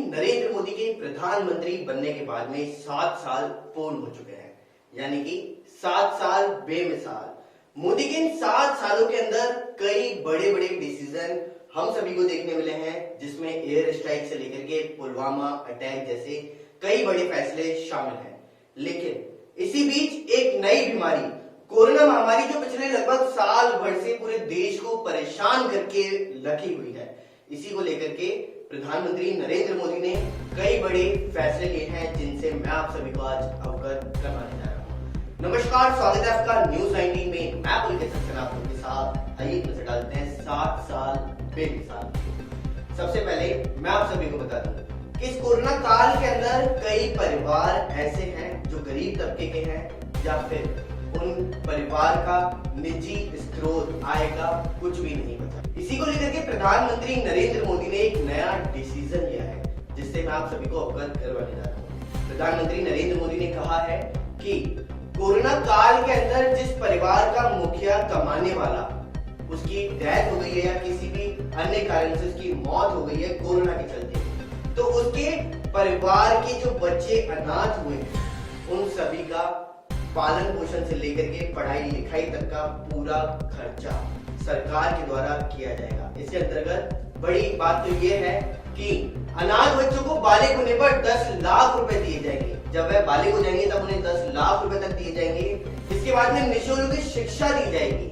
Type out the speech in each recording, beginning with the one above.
नरेंद्र मोदी के प्रधानमंत्री बनने के बाद में 7 साल पूर्ण हो चुके हैं, यानी कि 7 साल बेमिसाल। मोदी के इन 7 सालों के अंदर कई बड़े बड़े डिसीजन हम सभी को देखने मिले हैं, जिसमें एयर स्ट्राइक से लेकर के पुलवामा अटैक जैसे कई बड़े फैसले शामिल हैं। लेकिन इसी बीच एक नई बीमारी कोरोना महामारी जो पिछले लगभग साल भर से पूरे देश को परेशान करके रखी हुई है, इसी को लेकर के प्रधानमंत्री नरेंद्र मोदी ने कई बड़े फैसले लिए हैं, जिनसे मैं आप सभी को आज अवगत करवाने जा रहा हूं। नमस्कार, स्वागत है आपका न्यूज 19 में। मैं पुलकित सक्सेना आप लोगों के साथ। आइए नजर डालते हैं 7 साल बेमिसाल। सबसे पहले मैं आप सभी को बता दूं कि इस कोरोना काल के अंदर कई परिवार ऐसे हैं जो गरीब तबके के हैं, या फिर उन परिवार का निजी स्रोत आय का कुछ भी नहीं बचा। इसी को लेकर के प्रधानमंत्री नरेंद्र मोदी ने एक नया डिसीजन लिया है, जिससे मैं आप सभी को अवगत करवाने जा रहा हूं। प्रधानमंत्री नरेंद्र मोदी ने कहा है कि कोरोना काल के अंदर जिस परिवार का मुखिया कमाने वाला उसकी डेथ हो गई है या किसी भी अन्य कारण से उसकी मौत हो गई है कोरोना के चलते, तो उसके परिवार के जो बच्चे अनाथ हुए उन सभी का पालन पोषण से लेकर के पढ़ाई लिखाई तक का पूरा खर्चा सरकार के द्वारा किया जाएगा। इसके अंतर्गत बड़ी बात तो ये है कि अनाथ बच्चों को बालिग होने पर 10 लाख रुपए दिए जाएंगे। जब वह बालिग हो जाएंगे तब उन्हें 10 लाख रुपए तक दिए जाएंगे। इसके बाद में निःशुल्क शिक्षा दी जाएगी।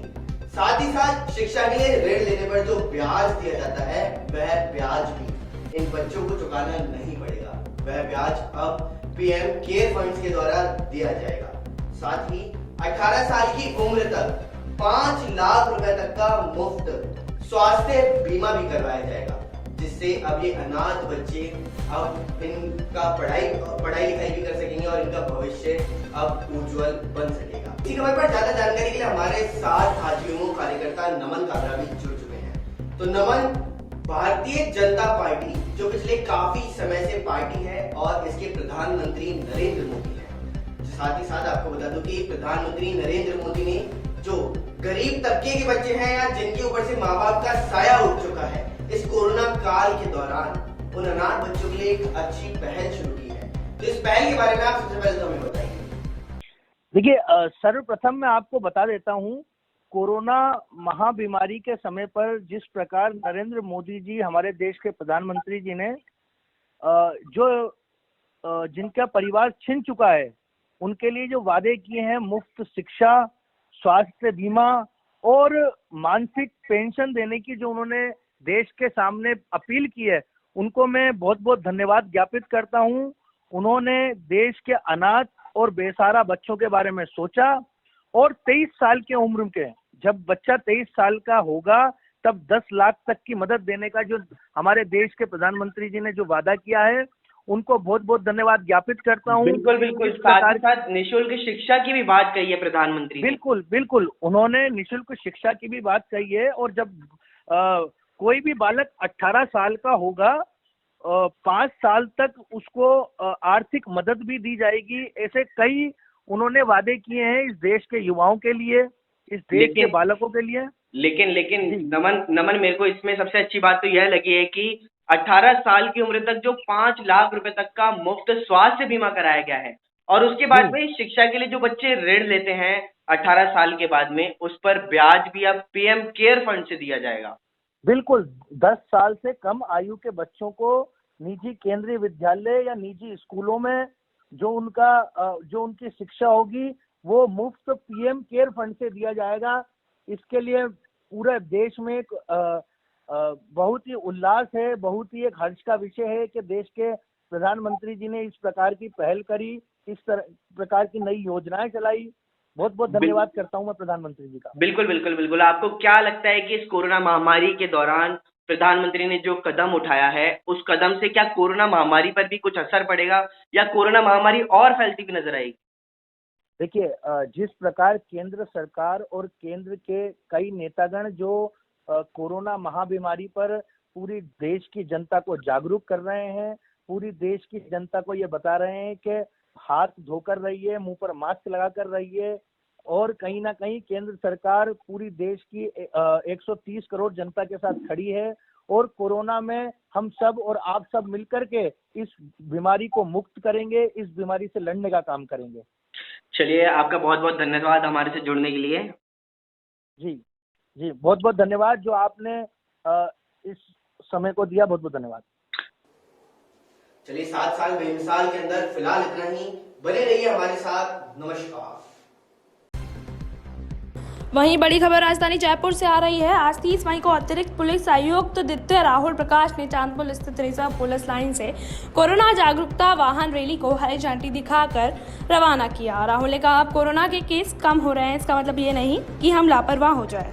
साथ ही साथ शिक्षा के लिए ऋण लेने पर जो ब्याज दिया जाता है, वह ब्याज भी इन बच्चों को चुकाना नहीं पड़ेगा। वह ब्याज अब पीएम केयर फंड के द्वारा दिया जाएगा। साथ ही 18 साल की उम्र तक 5 लाख रुपए तक का मुफ्त स्वास्थ्य बीमा भी करवाया जाएगा, जिससे अब ये अनाथ बच्चे अब इनका पढ़ाई लिखाई भी कर सकेंगे और इनका भविष्य अब उज्जवल बन सकेगा। इसी खबर पर ज्यादा जानकारी के लिए हमारे साथ भाजपा कार्यकर्ता नमन काबरा भी जुड़ चुके हैं। तो नमन, भारतीय जनता पार्टी जो पिछले काफी समय से पार्टी है और इसके प्रधानमंत्री नरेंद्र मोदी है। साथ ही साथ आपको बता दूं कि प्रधानमंत्री नरेंद्र मोदी ने जो गरीब तबके के बच्चे हैं या जिनके ऊपर से माँ बाप का साया उठ चुका है, इस कोरोना काल के दौरान उन अनाथ बच्चों के लिए एक अच्छी पहल शुरू की है। तो इस पहल के बारे में आप सबसे पहले तो हमें बताइए। देखिए, सर्वप्रथम मैं आपको बता देता हूं, कोरोना महाबीमारी के समय पर जिस प्रकार नरेंद्र मोदी जी, हमारे देश के प्रधानमंत्री जी ने जिनका परिवार छिन चुका है उनके लिए जो वादे किए हैं, मुफ्त शिक्षा, स्वास्थ्य बीमा और मानसिक पेंशन देने की जो उन्होंने देश के सामने अपील की है, उनको मैं बहुत बहुत धन्यवाद ज्ञापित करता हूं। उन्होंने देश के अनाथ और बेसहारा बच्चों के बारे में सोचा और 23 साल की उम्र के, जब बच्चा 23 साल का होगा तब 10 लाख तक की मदद देने का जो हमारे देश के प्रधानमंत्री जी ने जो वादा किया है, उनको बहुत बहुत धन्यवाद ज्ञापित करता हूँ। बिल्कुल बिल्कुल। साथ ही साथ निःशुल्क शिक्षा की भी बात कही है प्रधानमंत्री ने। बिल्कुल बिल्कुल, उन्होंने निःशुल्क शिक्षा की भी बात कही है। और जब कोई भी बालक 18 साल का होगा, 5 साल तक उसको आर्थिक मदद भी दी जाएगी। ऐसे कई उन्होंने वादे किए हैं इस देश के युवाओं के लिए, इस देश के बालकों के लिए। लेकिन नमन, मेरे को इसमें सबसे अच्छी बात तो यह लगी है कि 18 साल की उम्र तक जो 5 लाख रुपए तक का मुफ्त स्वास्थ्य बीमा कराया गया है, और उसके बाद में शिक्षा के लिए जो बच्चे ऋण लेते हैं 18 साल के बाद में, उस पर ब्याज भी अब पीएम केयर फंड से दिया जाएगा। बिल्कुल, 10 साल से कम आयु के बच्चों को निजी केंद्रीय विद्यालय या निजी स्कूलों में जो उनकी शिक्षा होगी वो मुफ्त पीएम केयर फंड से दिया जाएगा। इसके लिए पूरे देश में एक बहुत ही उल्लास है, बहुत ही एक हर्ष का विषय है कि देश के प्रधानमंत्री जी ने इस प्रकार की पहल करी, इस प्रकार की नई योजनाएं चलाई। बहुत बहुत धन्यवाद करता हूं मैं प्रधानमंत्री जी का। बिल्कुल बिल्कुल बिल्कुल। आपको क्या लगता है कि इस कोरोना महामारी के दौरान प्रधानमंत्री ने जो कदम उठाया है, उस कदम से क्या कोरोना महामारी पर भी कुछ असर पड़ेगा या कोरोना महामारी और फैलती हुई नजर आएगी? देखिए, जिस प्रकार केंद्र सरकार और केंद्र के कई नेतागण जो कोरोना महाबीमारी पर पूरी देश की जनता को जागरूक कर रहे हैं, पूरी देश की जनता को ये बता रहे हैं कि हाथ धोकर रहिए, मुंह पर मास्क लगा कर रहिए, और कहीं ना कहीं केंद्र सरकार पूरी देश की 130 करोड़ जनता के साथ खड़ी है और कोरोना में हम सब और आप सब मिलकर के इस बीमारी को मुक्त करेंगे, इस बीमारी से लड़ने का काम करेंगे। चलिए, आपका बहुत बहुत धन्यवाद हमारे से जुड़ने के लिए। जी जी, बहुत बहुत धन्यवाद जो आपने इस समय को दिया, बहुत बहुत धन्यवाद। चलिए, 7 साल बेमिसाल के अंदर फिलहाल इतना ही। बने रहिए हमारे साथ। नमस्कार। वहीं बड़ी खबर राजधानी जयपुर से आ रही है। आज 30 मई को अतिरिक्त पुलिस आयुक्त दित्य राहुल प्रकाश ने चांदपुर स्थित रिजर्व पुलिस लाइन से कोरोना जागरूकता वाहन रैली को हरी झंडी दिखाकर रवाना किया। राहुल ने कहा, अब कोरोना के केस कम हो रहे हैं, इसका मतलब ये नहीं कि हम लापरवाह हो जाए।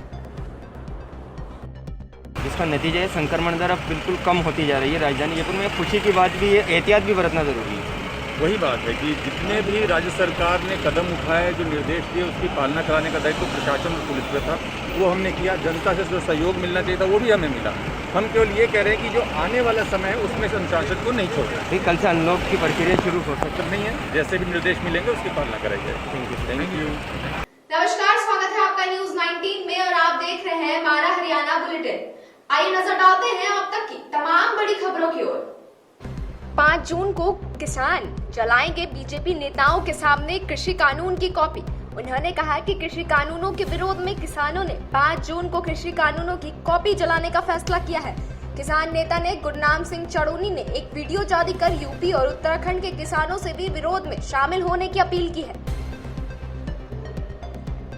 जिसका नतीजा है संक्रमण दर अब बिल्कुल कम होती जा रही है। राजधानी जयपुर में खुशी की बात भी है, एहतियात भी बरतना जरूरी है। वही बात है कि जितने भी राज्य सरकार ने कदम उठाए, जो निर्देश दिए, उसकी पालना कराने का दायित्व प्रशासन और पुलिस पे था, वो हमने किया। जनता से जो सहयोग मिलना चाहिए था वो भी हमें मिला। हम केवल ये कह रहे हैं कि जो आने वाला समय है उसमें अनुशासन को नहीं छोड़ना है। कल से अनलॉक की प्रक्रिया शुरू हो सकती नहीं है, जैसे भी निर्देश मिलेंगे उसकी पालना कराई जाए। Thank you. नमस्कार, स्वागत है आपका न्यूज 19 में और आप देख रहे हैं हमारा हरियाणा बुलेटिन। आइए नजर डालते हैं अब तक की तमाम बड़ी खबरों की ओर। 5 जून को किसान जलाएंगे बीजेपी नेताओं के सामने कृषि कानून की कॉपी। उन्होंने कहा कि कृषि कानूनों के विरोध में किसानों ने 5 जून को कृषि कानूनों की कॉपी जलाने का फैसला किया है। किसान नेता ने गुरनाम सिंह चड़ूनी ने एक वीडियो जारी कर यूपी और उत्तराखंड के किसानों से भी विरोध में शामिल होने की अपील की है।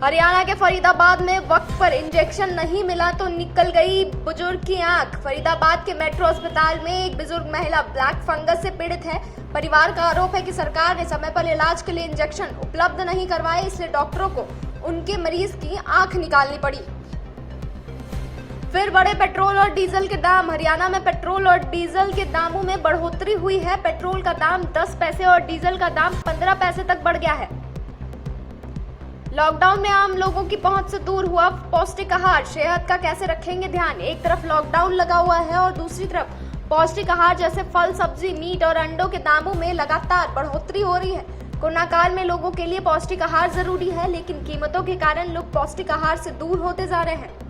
हरियाणा के फरीदाबाद में वक्त पर इंजेक्शन नहीं मिला तो निकल गई बुजुर्ग की आंख। फरीदाबाद के मेट्रो अस्पताल में एक बुजुर्ग महिला ब्लैक फंगस से पीड़ित है। परिवार का आरोप है कि सरकार ने समय पर इलाज के लिए इंजेक्शन उपलब्ध नहीं करवाए, इसलिए डॉक्टरों को उनके मरीज की आंख निकालनी पड़ी। फिर बढ़े पेट्रोल और डीजल के दाम। हरियाणा में पेट्रोल और डीजल के दामों में बढ़ोतरी हुई है। पेट्रोल का दाम 10 पैसे और डीजल का दाम 15 पैसे तक बढ़ गया है। लॉकडाउन में आम लोगों की पहुंच से दूर हुआ पौष्टिक आहार। सेहत का कैसे रखेंगे ध्यान। एक तरफ लॉकडाउन लगा हुआ है और दूसरी तरफ पौष्टिक आहार जैसे फल, सब्जी, मीट और अंडों के दामों में लगातार बढ़ोतरी हो रही है। कोरोना काल में लोगों के लिए पौष्टिक आहार जरूरी है, लेकिन कीमतों के कारण लोग पौष्टिक आहार से दूर होते जा रहे हैं।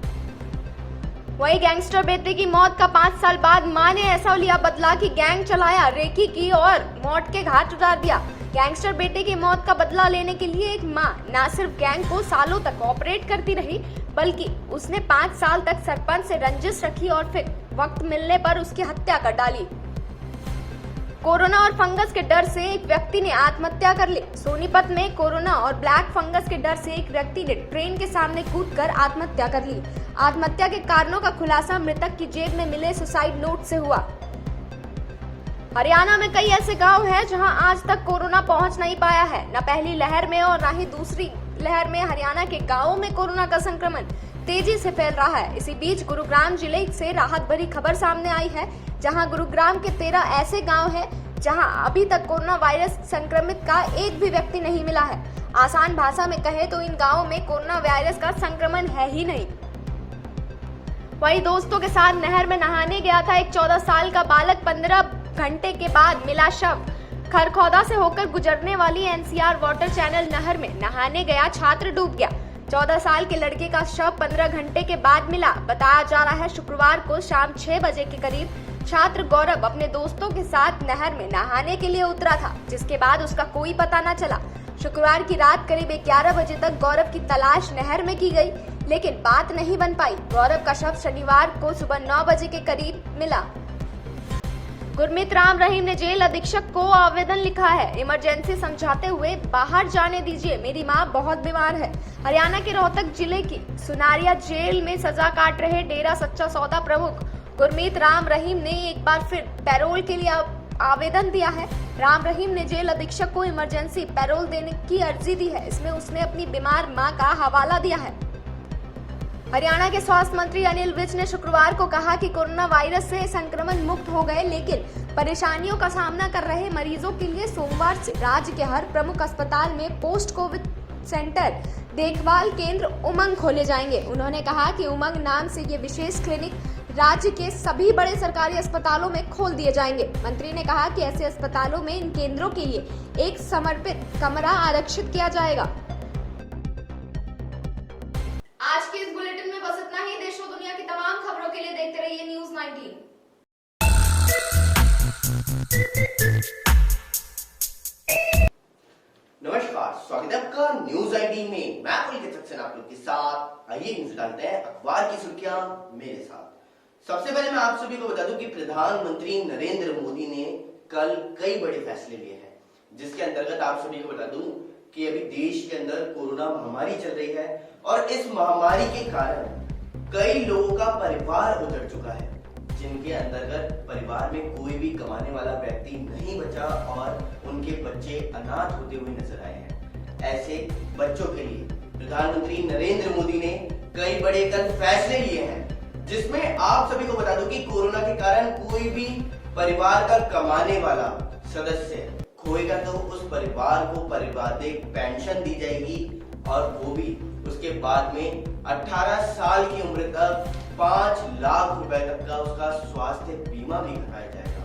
वहीं गैंगस्टर बेटे की मौत का 5 साल बाद मां ने ऐसा लिया बदला कि गैंग चलाया, रेकी की और मौत के घाट उतार दिया। गैंगस्टर बेटे की मौत का बदला लेने के लिए एक मां न सिर्फ गैंग को सालों तक ऑपरेट करती रही, बल्कि उसने 5 साल तक सरपंच से रंजिश रखी और फिर वक्त मिलने पर उसकी हत्या कर डाली। कोरोना और फंगस के डर से एक व्यक्ति ने आत्महत्या कर ली। सोनीपत में कोरोना और ब्लैक फंगस के डर से एक व्यक्ति ने ट्रेन के सामने कूदकर आत्महत्या कर ली। आत्महत्या के कारणों का खुलासा मृतक की जेब में मिले सुसाइड नोट से हुआ। हरियाणा में कई ऐसे गांव हैं जहां आज तक कोरोना पहुंच नहीं पाया है। न पहली लहर में और न ही दूसरी लहर में हरियाणा के गांवों में कोरोना का संक्रमण तेजी से फैल रहा है। इसी बीच गुरुग्राम जिले से राहत भरी खबर सामने आई है, जहां गुरुग्राम के 13 ऐसे गांव हैं जहां अभी तक कोरोना वायरस संक्रमित का एक भी व्यक्ति नहीं मिला है। आसान भाषा में कहे तो इन गांवों में कोरोना वायरस का संक्रमण है ही नहीं। वहीं दोस्तों के साथ नहर में नहाने गया था एक 14 साल का बालक। 15 घंटे के बाद मिला शव। खरखौदा से होकर गुजरने वाली एनसीआर वाटर चैनल नहर में नहाने गया छात्र डूब गया। 14 साल के लड़के का शव 15 घंटे के बाद मिला। बताया जा रहा है शुक्रवार को शाम 6 बजे के करीब छात्र गौरव अपने दोस्तों के साथ नहर में नहाने के लिए उतरा था, जिसके बाद उसका कोई पता न चला। शुक्रवार की रात करीब 11 बजे तक गौरव की तलाश नहर में की गई, लेकिन बात नहीं बन पाई। गौरव का शव शनिवार को सुबह 9 बजे के करीब मिला। गुरमीत राम रहीम ने जेल अधीक्षक को आवेदन लिखा है। इमरजेंसी समझाते हुए बाहर जाने दीजिए, मेरी मां बहुत बीमार है। हरियाणा के रोहतक जिले की सुनारिया जेल में सजा काट रहे डेरा सच्चा सौदा प्रमुख गुरमीत राम रहीम ने एक बार फिर पैरोल के लिए आवेदन दिया है। राम रहीम ने जेल अधीक्षक को इमरजेंसी पैरोल देने की अर्जी दी है। इसमें उसने अपनी बीमार मां का हवाला दिया है। हरियाणा के स्वास्थ्य मंत्री अनिल विज ने शुक्रवार को कहा कि कोरोना वायरस से संक्रमण मुक्त हो गए, लेकिन परेशानियों का सामना कर रहे मरीजों के लिए सोमवार से राज्य के हर प्रमुख अस्पताल में पोस्ट कोविड सेंटर देखभाल केंद्र उमंग खोले जाएंगे। उन्होंने कहा कि उमंग नाम से ये विशेष क्लिनिक राज्य के सभी बड़े सरकारी अस्पतालों में खोल दिए जाएंगे। मंत्री ने कहा कि ऐसे अस्पतालों में इन केंद्रों के लिए एक समर्पित कमरा आरक्षित किया जाएगा। आज के इस बुलेटिन में बस इतना ही। देश और दुनिया की तमाम खबरों के लिए देखते रहिए न्यूज़ 9। 19। नमस्कार, स्वागत है आपका न्यूज 19 में। मैं पुलकित सक्सेना आप लोग के साथ। आइए न्यूज डालते हैं अखबार की सुर्खियां मेरे साथ। सबसे पहले मैं आप सभी को बता दूं कि प्रधानमंत्री नरेंद्र मोदी ने कल कई बड़े फैसले लिए हैं, जिसके अंतर्गत आप सभी को बता दूं कि अभी देश के अंदर कोरोना महामारी चल रही है और इस महामारी के कारण कई लोगों का परिवार उजड़ चुका है, जिनके अंतर्गत परिवार में कोई भी कमाने वाला व्यक्ति नहीं बचा और उनके बच्चे अनाथ होते हुए नजर आए हैं। ऐसे बच्चों के लिए प्रधानमंत्री नरेंद्र मोदी ने कई बड़े कल फैसले लिए हैं, जिसमें आप सभी को बता दूं कि कोरोना के कारण कोई भी परिवार का कमाने वाला सदस्य खोएगा तो उस परिवार को पारिवारिक पेंशन दी जाएगी और वो भी उसके बाद में 18 साल की उम्र तक 5 लाख रुपए तक का उसका स्वास्थ्य बीमा भी कराया जाएगा।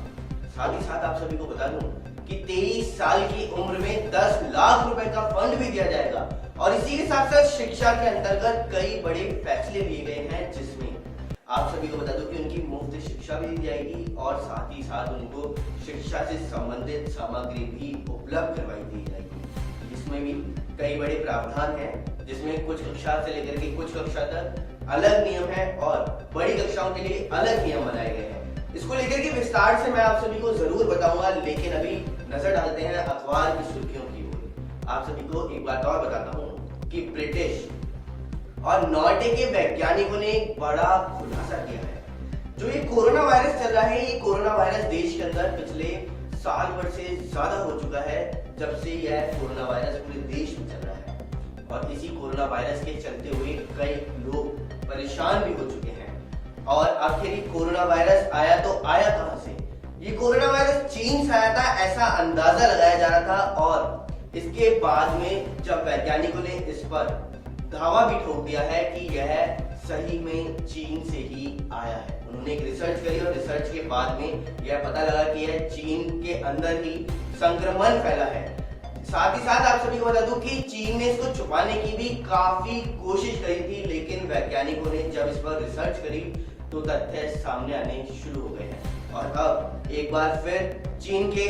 साथ ही साथ आप सभी को बता दूं कि 23 साल की उम्र में 10 लाख रुपए का फंड भी दिया जाएगा और इसी के साथ साथ शिक्षा के अंतर्गत कई बड़े फैसले लिए गए हैं, जिसमें आप सभी को बता दूं कि उनकी मुफ्त शिक्षा भी दी जाएगी और साथ ही साथ उनको शिक्षा से संबंधित सामग्री भी उपलब्ध करवाई दी जाएगी। इसमें भी कई बड़े प्रावधान हैं, जिसमें कुछ कक्षा से लेकर के कुछ कक्षा तक अलग नियम है और बड़ी कक्षाओं के लिए अलग नियम बनाए गए हैं। इसको लेकर के विस्तार से मैं आप सभी को जरूर बताऊंगा, लेकिन अभी नजर डालते हैं अखबार की सुर्खियों की ओर। आप सभी को एक बात और बताता हूं कि ब्रिटिश और नॉर्वे के वैज्ञानिकों ने एक बड़ा खुलासा किया है। जो ये कोरोना वायरस चल रहा है, ये कोरोना वायरस देश के अंदर पिछले साल भर से ज्यादा हो चुका है, जब से यह कोरोना वायरस पूरे देश में चल रहा है। और इसी कोरोना वायरस के चलते हुए कई लोग परेशान भी हो चुके हैं। और आखिर ये कोरोना वायरस आया तो आया कहां से? ये कोरोना वायरस चीन से आया था, ऐसा अंदाजा लगाया जा रहा था। और इसके बाद में जब वैज्ञानिकों ने इस पर दावा भी ठोक दिया है कि यह सही में चीन से ही आया है। उन्होंने एक रिसर्च करी और रिसर्च के बाद में यह पता लगा कि यह चीन के अंदर ही संक्रमण फैला है। साथ ही साथ आप सभी को बता दूं कि चीन ने इसको छुपाने की भी काफी कोशिश करी थी, लेकिन वैज्ञानिकों ने जब इस पर रिसर्च करी तो तथ्य सामने आने शुरू हो गए हैं। और अब एक बार फिर चीन के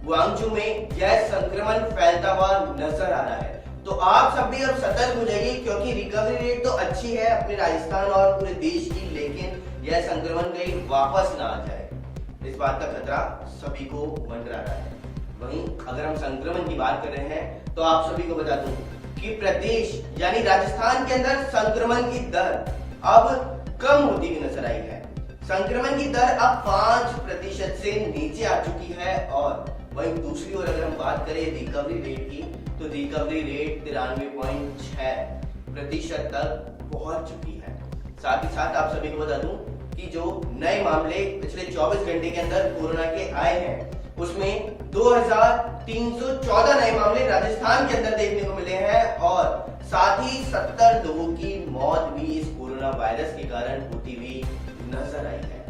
गुआंगझू में यह संक्रमण फैलता हुआ नजर आ रहा है। तो आप सब भी अब सतर्क हो जाइए, क्योंकि रिकवरी रेट तो अच्छी है अपने राजस्थान और पूरे देश की, लेकिन यह संक्रमण कहीं वापस ना आ जाए, इस बात का खतरा सभी को मंडरा रहा है। वहीं अगर हम संक्रमण की बात कर रहे हैं तो आप सभी को बता दूं कि प्रदेश यानी राजस्थान के अंदर संक्रमण की दर अब कम होती हुई नजर आई है। संक्रमण की दर अब 5% से नीचे आ चुकी है। और वहीं दूसरी ओर अगर हम बात करें रिकवरी रेट की, तो रिकवरी रेट 93.6% तक पहुंच चुकी है। साथ ही साथ आप सभी को बता दूं कि जो नए मामले पिछले 24 घंटे के अंदर कोरोना के आए हैं, उसमें 2314 नए मामले राजस्थान के अंदर देखने को मिले हैं और साथ ही 70 लोगों की मौत भी इस कोरोना वायरस के कारण होती हुई नजर आई है।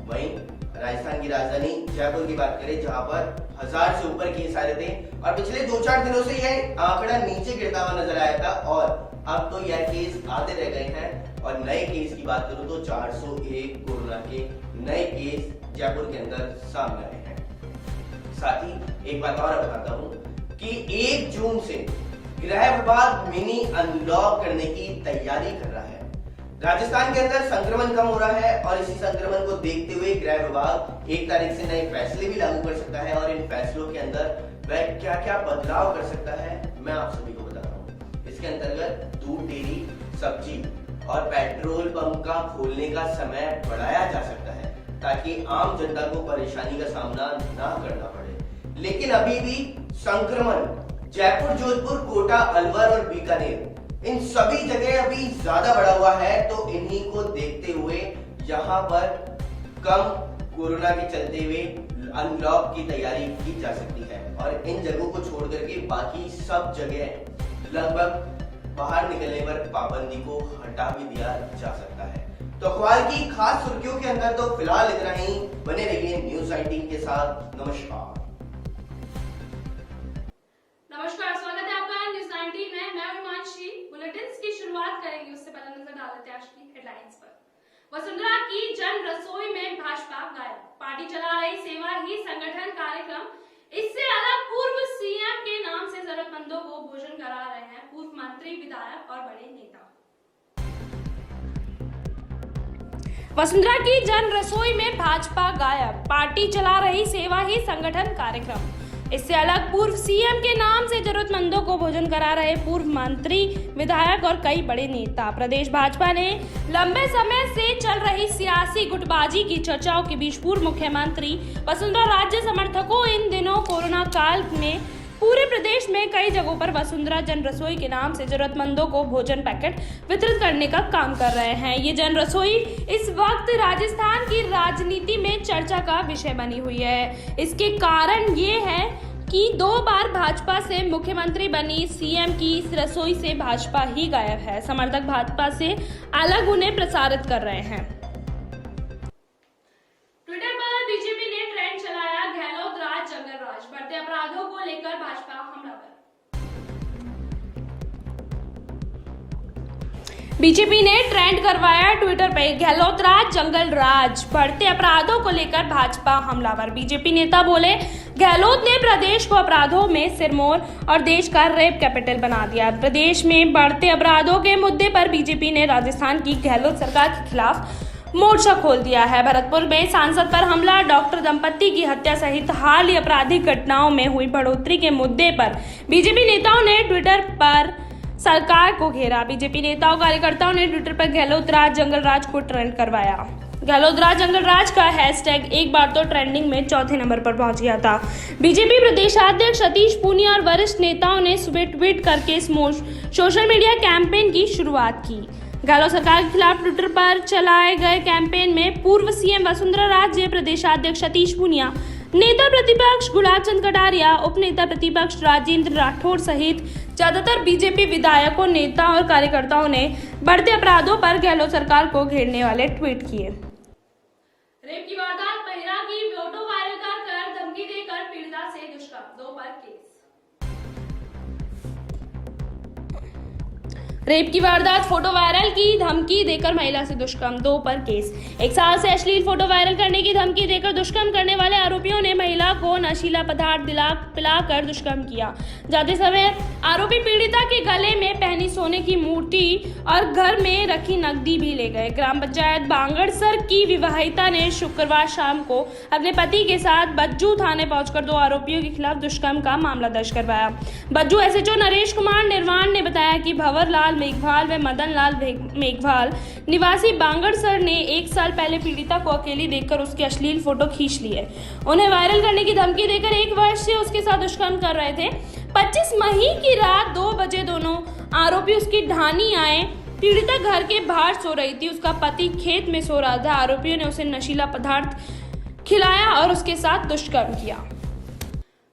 वहीं राजस्थान की राजधानी जयपुर की बात करें, जहां पर 1000 से ऊपर केस आ रहे थे और पिछले 2-4 दिनों से यह आंकड़ा नीचे गिरता हुआ नजर आया था और अब तो यह केस आधे रह गए हैं। और नए केस की बात करूं तो 401 कोरोना के नए केस जयपुर के अंदर सामने आए हैं। साथ ही एक बात और बताता हूं कि 1 जून से गृह विभाग मिनी अनलॉक करने की तैयारी कर रहा है। राजस्थान के अंदर संक्रमण कम हो रहा है और इसी संक्रमण को देखते हुए गृह विभाग 1 तारीख से नए फैसले भी लागू कर सकता है। और इन फैसलों के अंदर वह क्या क्या बदलाव कर सकता है, मैं आप सभी को बताता हूँ। इसके अंतर्गत दूध, डेयरी, सब्जी और पेट्रोल पंप का खोलने का समय बढ़ाया जा सकता है, ताकि आम जनता को परेशानी का सामना ना करना पड़े। लेकिन अभी भी संक्रमण जयपुर, जोधपुर, कोटा, अलवर और बीकानेर, इन सभी जगह अभी ज्यादा बढ़ा हुआ है। तो इन्हीं को देखते हुए यहाँ पर कम कोरोना के चलते हुए अनलॉक की तैयारी की जा सकती है और इन जगहों को छोड़ करके बाकी सब जगह लगभग बाहर निकलने पर पाबंदी को हटा भी दिया जा सकता है। तो अखबार की खास सुर्खियों के अंदर तो फिलहाल इतना ही। बने रहिए न्यूज 19 के साथ। नमस्कार। नमस्कार, स्वागत है आपका न्यूज 19 में। मैं हिमांशी। बुलेटिन की शुरुआत करेंगे उससे पहले नजर डाल लेते हैं आज की हेडलाइंस पर। वसुंधरा की जन रसोई में भाजपा गायब, पार्टी चला रही सेवा ही संगठन कार्यक्रम। इससे अलग पूर्व सीएम के नाम से जरूरतमंदों को भोजन करा रहे हैं पूर्व मंत्री, विधायक और बड़े नेता। वसुंधरा की जन रसोई में भाजपा गायब, पार्टी चला रही सेवा ही संगठन कार्यक्रम। इससे अलग पूर्व सीएम के नाम से जरूरतमंदों को भोजन करा रहे पूर्व मंत्री, विधायक और कई बड़े नेता। प्रदेश भाजपा ने लंबे समय से चल रही सियासी गुटबाजी की चर्चाओं के बीच पूर्व मुख्यमंत्री वसुंधरा राजे समर्थकों इन दिनों कोरोना काल में पूरे प्रदेश में कई जगहों पर वसुंधरा जन रसोई के नाम से जरूरतमंदों को भोजन पैकेट वितरित करने का काम कर रहे हैं। ये जन रसोई इस वक्त राजस्थान की राजनीति में चर्चा का विषय बनी हुई है। इसके कारण ये है कि 2 बार भाजपा से मुख्यमंत्री बनी सीएम की इस रसोई से भाजपा ही गायब है। समर्थक भाजपा से अलग उन्हें प्रसारित कर रहे हैं। ट्विटर पर बीजेपी ने ट्रेंड चलाया, गहलोत राज जंगल राज, बढ़ते अपराधों को लेकर भाजपा हमलावर। बीजेपी ने ट्रेंड करवाया ट्विटर पे, गहलोत राज जंगल राज, बढ़ते अपराधों को लेकर भाजपा हमलावर। बीजेपी नेता बोले, गहलोत ने प्रदेश को अपराधों में सिरमौर और देश का रेप कैपिटल बना दिया। प्रदेश में बढ़ते अपराधों के मुद्दे पर बीजेपी ने राजस्थान की गहलोत सरकार के खिलाफ मोर्चा खोल दिया है। भरतपुर में सांसद पर हमला, डॉक्टर दंपति की हत्या सहित हाल ही आपराधिक घटनाओं में हुई बढ़ोतरी के मुद्दे पर बीजेपी नेताओं ने ट्विटर पर सरकार को घेरा। बीजेपी नेताओं कार्यकर्ताओं ने ट्विटर पर गहलोत राज जंगल राज को ट्रेंड करवाया। गहलोत राज जंगल राज का हैशटैग एक बार तो ट्रेंडिंग में 4थे नंबर पर पहुंच गया था। बीजेपी प्रदेशाध्यक्ष सतीश पूनिया और वरिष्ठ नेताओं ने सुबह ट्वीट करके इस सोशल मीडिया कैंपेन की शुरुआत की। गहलोत सरकार के खिलाफ ट्विटर पर चलाए गए कैंपेन में पूर्व सीएम वसुंधरा राजे, प्रदेशाध्यक्ष सतीश पूनिया, नेता प्रतिपक्ष गुलाब चंद कटारिया, उप नेता प्रतिपक्ष राजेंद्र राठौर सहित ज्यादातर बीजेपी विधायकों, नेता और कार्यकर्ताओं ने बढ़ते अपराधों पर गहलोत सरकार को घेरने वाले ट्वीट किए। रेप की वारदात, महिला की फोटो वायरल कर धमकी देकर पीड़िता से दुष्कर्म, 2 पर केस। रेप की वारदात, फोटो वायरल की धमकी देकर महिला से दुष्कर्म, 2 पर केस। 1 साल से अश्लील फोटो वायरल करने की धमकी देकर दुष्कर्म करने वाले आरोपियों ने महिला को नशीला पदार्थ पिलाकर दुष्कर्म किया। जाते समय आरोपी पीड़िता के गले में पहनी सोने की मूर्ति और घर में रखी नकदी भी ले गए। ग्राम पंचायत बांगड़सर की विवाहिता ने शुक्रवार शाम को अपने पति के साथ बज्जू थाने पहुंचकर 2 आरोपियों के खिलाफ दुष्कर्म का मामला दर्ज करवाया। बज्जू एसएचओ नरेश कुमार निर्वाण ने बताया कि भंवर लाल मेघवाल व मदन लाल मेघवाल निवासी बांगड़सर ने 1 साल पहले पीड़िता को अकेली देखकर उसकी अश्लील फोटो खींच ली है। उन्हें वायरल करने की धमकी देकर 1 वर्ष से उसके साथ दुष्कर्म कर रहे थे। 25 मई की रात 2 बजे दोनों आरोपी उसकी ढानी आए। पीड़िता घर के बाहर सो रही थी, उसका पति खेत में सो रहा था। आरोपियों ने उसे नशीला पदार्थ खिलाया और उसके साथ दुष्कर्म किया।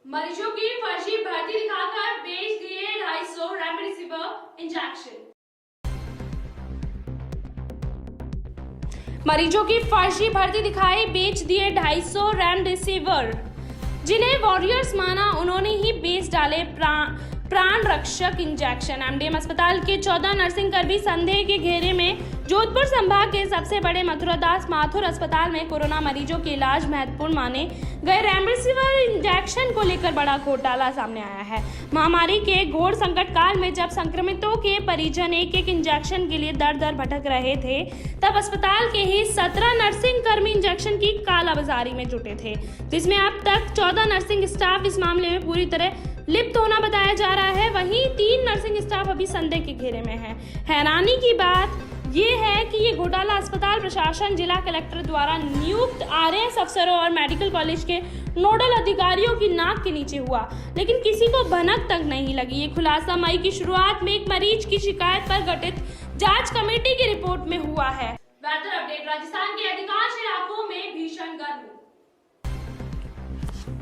मरीजों की फर्जी भर्ती दिखाकर बेच दिए 250 रेमडेसिविर इंजेक्शन। मरीजों की फर्जी भर्ती दिखाई, बेच दिए 250 रेमडेसिविर। जिन्हें वॉरियर्स माना उन्होंने ही बेच डाले प्राण रक्षक इंजेक्शन। एमडीएम अस्पताल के 14 नर्सिंग कर्मी संदेह के घेरे में। जोधपुर संभाग के सबसे बड़े मथुरादास माथुर अस्पताल में कोरोना मरीजों के इलाज महत्वपूर्ण माने गए रेमडेसिविर इंजेक्शन को लेकर बड़ा घोटाला सामने आया है। महामारी के घोर संकट काल में जब संक्रमितों के परिजन एक इंजेक्शन के लिए दर दर भटक रहे थे, तब अस्पताल के ही 17 नर्सिंग कर्मी इंजेक्शन की कालाबाजारी में जुटे थे, जिसमें अब तक 14 नर्सिंग स्टाफ इस मामले में पूरी तरह लिप्त होना बताया जा रहा है। वहीं 3 नर्सिंग स्टाफ अभी संदेह के घेरे में हैं। हैरानी की बात ये है कि ये घोटाला अस्पताल प्रशासन, जिला कलेक्टर द्वारा नियुक्त आरएएस अफसरों और मेडिकल कॉलेज के नोडल अधिकारियों की नाक के नीचे हुआ, लेकिन किसी को भनक तक नहीं लगी। ये खुलासा मई की शुरुआत में एक मरीज की शिकायत पर गठित जांच कमेटी की रिपोर्ट में हुआ है। वेदर अपडेट, राजस्थान के अधिकांश इलाकों में भीषण गर्मी।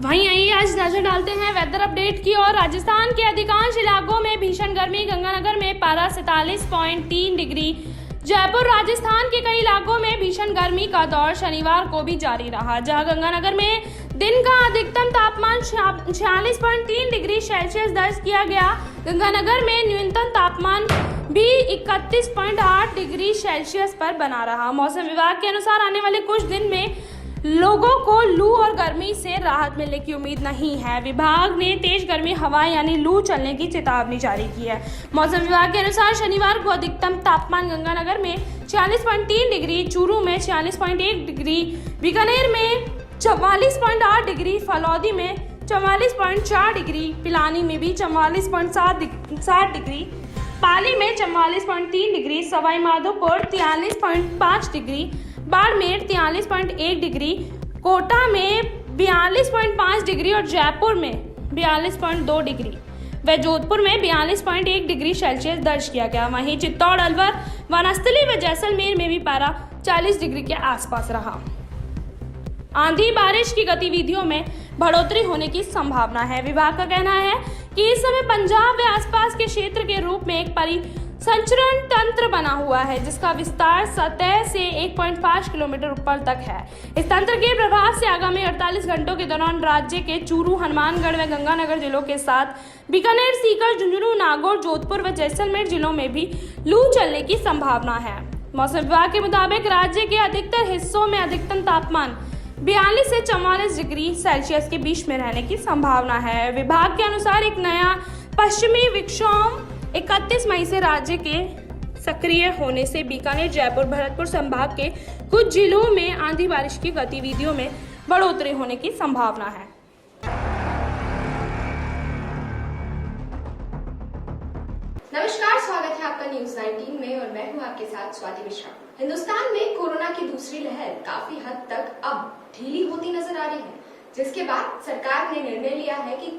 वहीं आइए आज नजर डालते हैं वेदर अपडेट की और राजस्थान के अधिकांश इलाकों में भीषण गर्मी। गंगानगर में पारा 47.3 डिग्री, जयपुर राजस्थान के कई इलाकों में भीषण गर्मी का दौर शनिवार को भी जारी रहा, जहां गंगानगर में दिन का अधिकतम तापमान 46.3 डिग्री सेल्सियस दर्ज किया गया। गंगानगर में न्यूनतम तापमान भी 31.8 डिग्री सेल्सियस पर बना रहा। मौसम विभाग के अनुसार आने वाले कुछ दिन में लोगों को लू और गर्मी से राहत मिलने की उम्मीद नहीं है। विभाग ने तेज गर्मी हवाएं यानी लू चलने की चेतावनी जारी की है। मौसम विभाग के अनुसार शनिवार को अधिकतम तापमान गंगानगर में 46.3 डिग्री, चूरू में 46.1 डिग्री, बीकानेर में 44.8 डिग्री, फलौदी में 44.4 डिग्री, पिलानी में भी 44.7 डिग्री, पाली में 44.3 degree, Sawai Madhopur 43.5 degree, Barmer 43.1 degree, Kota में 42.5 डिग्री और जयपुर में 42.2 डिग्री व जोधपुर में 42.1 डिग्री सेल्सियस दर्ज किया गया। वहीं चित्तौड़, अलवर, वनस्थली व जैसलमेर में भी पारा 40 डिग्री के आसपास रहा। आंधी बारिश की गतिविधियों में बढ़ोतरी होने की संभावना है। विभाग का कहना है कि इस समय पंजाब व आसपास के क्षेत्र के रूप में एक परिसंचरण तंत्र बना हुआ है, जिसका विस्तार सतह से 1.5 किलोमीटर ऊपर तक है। इस तंत्र के प्रभाव से आगामी 48 घंटों के दौरान राज्य के चूरू, हनुमानगढ़ व गंगानगर जिलों के साथ बीकानेर, सीकर, झुंझुनू, नागौर, जोधपुर व जैसलमेर जिलों में भी लू चलने की संभावना है। मौसम विभाग के मुताबिक राज्य के अधिकतर हिस्सों में अधिकतम तापमान 42 से 44 डिग्री सेल्सियस के बीच में रहने की संभावना है। विभाग के अनुसार एक नया पश्चिमी विक्षोभ 31 मई से राज्य के सक्रिय होने से बीकानेर, जयपुर, भरतपुर संभाग के कुछ जिलों में आंधी बारिश की गतिविधियों में बढ़ोतरी होने की संभावना है। नमस्कार, स्वागत है आपका न्यूज 19 में और मैं हूं आपके साथ स्वाति मिश्रा। हिंदुस्तान में कोरोना की दूसरी लहर काफी हद तक अब ढीली होती नजर आ रही है, जिसके बाद सरकार ने निर्णय लिया है कि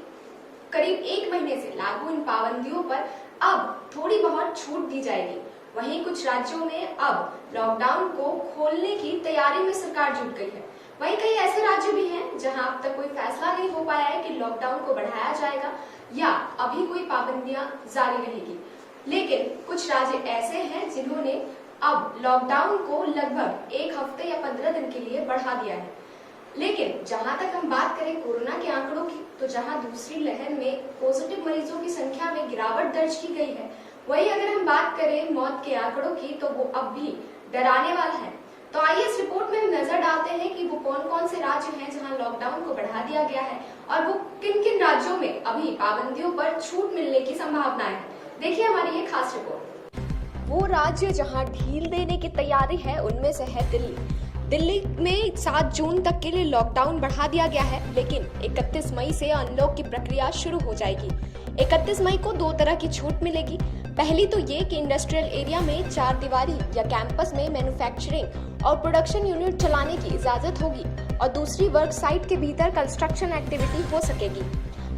करीब 1 महीने से लागू इन पाबंदियों पर अब थोड़ी बहुत छूट दी जाएगी। वहीं कुछ राज्यों में अब लॉकडाउन को खोलने की तैयारी में सरकार जुट गई है। वहीं कई ऐसे राज्य भी हैं जहां अब तक कोई फैसला नहीं हो पाया है कि लॉकडाउन को बढ़ाया जाएगा या अभी कोई पाबंदियां जारी रहेगी। लेकिन कुछ राज्य ऐसे हैं जिन्होंने अब लॉकडाउन को लगभग 1 हफ्ते या 15 दिन के लिए बढ़ा दिया है। लेकिन जहां तक हम बात करें कोरोना के आंकड़ों की, तो जहां दूसरी लहर में पॉजिटिव मरीजों की संख्या में गिरावट दर्ज की गई है, वहीं अगर हम बात करें मौत के आंकड़ों की, तो वो अब भी डराने वाला है। तो आइए इस रिपोर्ट में हम नजर डालते हैं कि वो कौन कौन से राज्य हैं जहां लॉकडाउन को बढ़ा दिया गया है और वो किन किन राज्यों में अभी पाबंदियों पर छूट मिलने की संभावना है। देखिए हमारी ये खास रिपोर्ट। वो राज्य जहां ढील देने की तैयारी है उनमें से है दिल्ली। दिल्ली में 7 जून तक के लिए लॉकडाउन बढ़ा दिया गया है, लेकिन 31 मई से अनलॉक की प्रक्रिया शुरू हो जाएगी। 31 मई को 2 तरह की छूट मिलेगी। पहली तो ये कि इंडस्ट्रियल एरिया में 4 दीवारी या कैंपस में मैन्युफैक्चरिंग और प्रोडक्शन यूनिट चलाने की इजाजत होगी और दूसरी वर्क साइट के भीतर कंस्ट्रक्शन एक्टिविटी हो सकेगी।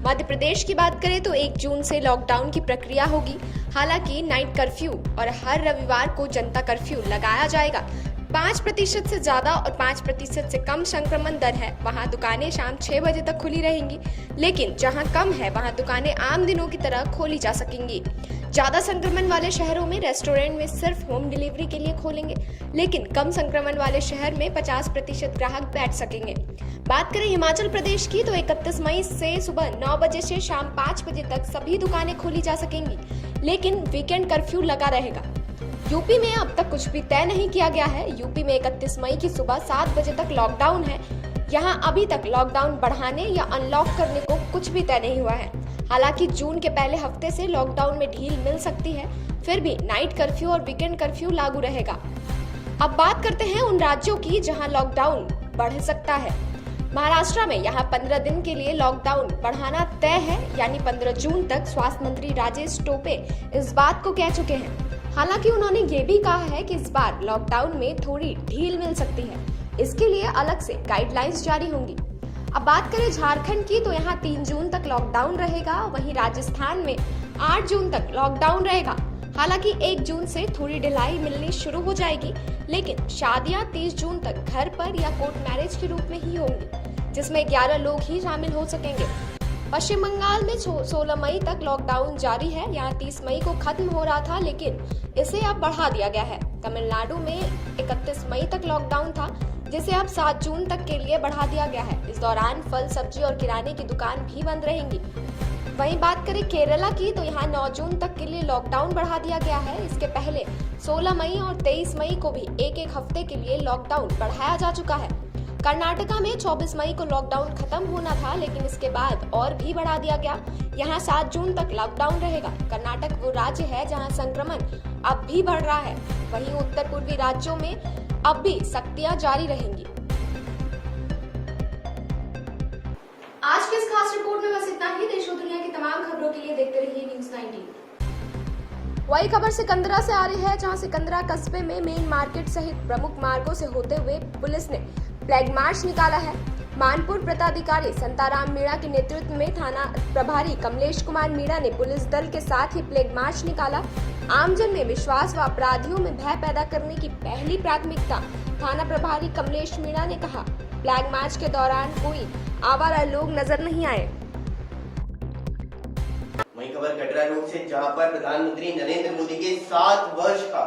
मध्य प्रदेश की बात करें तो 1 जून से लॉकडाउन की प्रक्रिया होगी। हालांकि नाइट कर्फ्यू और हर रविवार को जनता कर्फ्यू लगाया जाएगा। 5% से ज्यादा और 5% से कम संक्रमण दर है वहां दुकानें शाम 6 बजे तक खुली रहेंगी, लेकिन जहां कम है वहां दुकानें आम दिनों की तरह खोली जा सकेंगी। ज्यादा संक्रमण वाले शहरों में रेस्टोरेंट में सिर्फ होम डिलीवरी के लिए खोलेंगे, लेकिन कम संक्रमण वाले शहर में 50% ग्राहक बैठ सकेंगे। बात करें हिमाचल प्रदेश की तो 31 मई से सुबह 9 बजे से शाम 5 बजे तक सभी दुकानें खोली जा सकेंगी, लेकिन वीकेंड कर्फ्यू लगा रहेगा। यूपी में अब तक कुछ भी तय नहीं किया गया है। यूपी में 31 मई की सुबह 7 बजे तक लॉकडाउन है। यहाँ अभी तक लॉकडाउन बढ़ाने या अनलॉक करने को कुछ भी तय नहीं हुआ है। हालांकि जून के पहले हफ्ते से लॉकडाउन में ढील मिल सकती है, फिर भी नाइट कर्फ्यू और वीकेंड कर्फ्यू लागू रहेगा। अब बात करते हैं उन राज्यों की जहां लॉकडाउन बढ़ सकता है। महाराष्ट्र में यहाँ 15 दिन के लिए लॉकडाउन बढ़ाना तय है, यानी 15 जून तक। स्वास्थ्य मंत्री राजेश टोपे इस बात को कह चुके हैं। हालांकि उन्होंने ये भी कहा है कि इस बार लॉकडाउन में थोड़ी ढील मिल सकती है, इसके लिए अलग से गाइडलाइंस जारी होंगी। अब बात करें झारखंड की तो यहाँ 3 जून तक लॉकडाउन रहेगा। वहीं राजस्थान में 8 जून तक लॉकडाउन रहेगा। हालांकि 1 जून से थोड़ी ढिलाई मिलनी शुरू हो जाएगी, लेकिन शादियां 30 जून तक घर पर या कोर्ट मैरिज के रूप में ही होंगी, जिसमें 11 लोग ही शामिल हो सकेंगे। पश्चिम बंगाल में 16 मई तक लॉकडाउन जारी है। यहाँ 30 मई को खत्म हो रहा था, लेकिन इसे अब बढ़ा दिया गया है। तमिलनाडु में 31 मई तक लॉकडाउन था, जिसे अब 7 जून तक के लिए बढ़ा दिया गया है। इस दौरान फल, सब्जी और किराने की दुकान भी बंद रहेंगी। वहीं बात करें केरला की, तो यहाँ 9 जून तक के लिए लॉकडाउन बढ़ा दिया गया है। इसके पहले 16 मई और 23 मई को भी एक हफ्ते के लिए लॉकडाउन बढ़ाया जा चुका है। कर्नाटका में 24 मई को लॉकडाउन खत्म होना था, लेकिन इसके बाद और भी बढ़ा दिया गया। यहाँ 7 जून तक लॉकडाउन रहेगा। कर्नाटक वो राज्य है जहाँ संक्रमण अब भी बढ़ रहा है। वहीं उत्तर पूर्वी राज्यों में अब भी सख्तियां जारी रहेंगी। आज के इस खास रिपोर्ट में बस इतना ही। देश और दुनिया की तमाम खबरों के लिए देखते रहिए न्यूज़ 19। वही खबर सिकंदरा से आ रही है, जहां सिकंदरा कस्बे में मेन मार्केट सहित प्रमुख मार्गों से होते हुए पुलिस ने फ्लैग मार्च निकाला है। मानपुर प्रताधिकारी संताराम मीणा के नेतृत्व में थाना प्रभारी कमलेश कुमार मीणा ने पुलिस दल के साथ ही फ्लैग मार्च निकाला। आमजन में विश्वास व अपराधियों में भय पैदा करने की पहली प्राथमिकता। थाना प्रभारी कमलेश मीणा ने कहा, फ्लैग मार्च के दौरान कोई आवारा लोग नजर नहीं आए। वहीं खबर कटरा रोड से, जहां पर प्रधानमंत्री नरेंद्र मोदी के 7 वर्ष का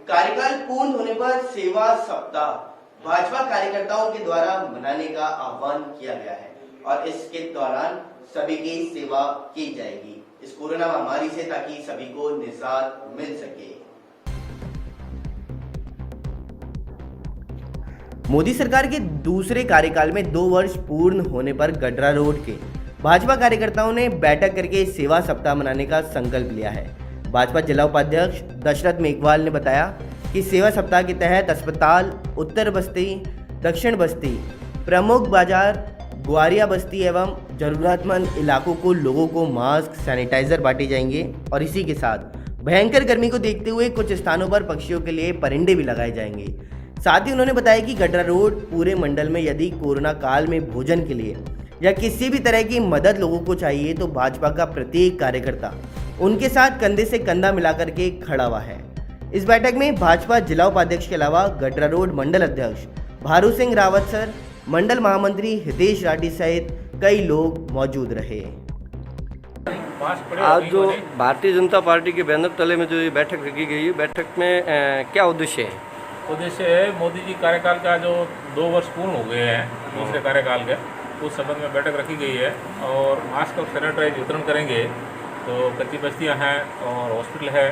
कार्यकाल पूर्ण होने पर सेवा सप्ताह भाजपा कार्यकर्ताओं के द्वारा मनाने का आह्वान किया गया है और इसके दौरान सभी की सेवा की जाएगी इस कोरोना महामारी से, ताकि सभी को निजात मिल सके। मोदी सरकार के दूसरे कार्यकाल में 2 वर्ष पूर्ण होने पर गडरा रोड के भाजपा कार्यकर्ताओं ने बैठक करके सेवा सप्ताह मनाने का संकल्प लिया है। भाजपा जिला उपाध्यक्ष दशरथ मेघवाल ने बताया कि सेवा सप्ताह के तहत अस्पताल, उत्तर बस्ती, दक्षिण बस्ती, प्रमुख बाजार, ग्वारिया बस्ती एवं जरूरतमंद इलाकों को लोगों को मास्क, सैनिटाइजर बांटे जाएंगे और इसी के साथ भयंकर गर्मी को देखते हुए कुछ स्थानों पर पक्षियों के लिए परिंदे भी लगाए जाएंगे। साथ ही उन्होंने बताया कि गडरा रोड पूरे मंडल में यदि कोरोना काल में भोजन के लिए या किसी भी तरह की मदद लोगों को चाहिए तो भाजपा का प्रत्येक कार्यकर्ता उनके साथ कंधे से कंधा मिलाकर के खड़ा हुआ है। इस बैठक में भाजपा जिला उपाध्यक्ष के अलावा गडरा रोड मंडल अध्यक्ष भारू सिंह रावत सर, मंडल महामंत्री हितेश राठी सहित कई लोग मौजूद रहे। आज जो भारतीय जनता पार्टी के बैनर तले में जो ये बैठक रखी गई है, बैठक में क्या उद्देश्य है? उद्देश्य है मोदी जी कार्यकाल का जो 2 वर्ष पूर्ण हो गए हैं दूसरे कार्यकाल के, उस संबंध में बैठक रखी गई है और मास्क और सैनिटाइज वितरण करेंगे। तो कच्ची बस्तियां हैं और हॉस्पिटल है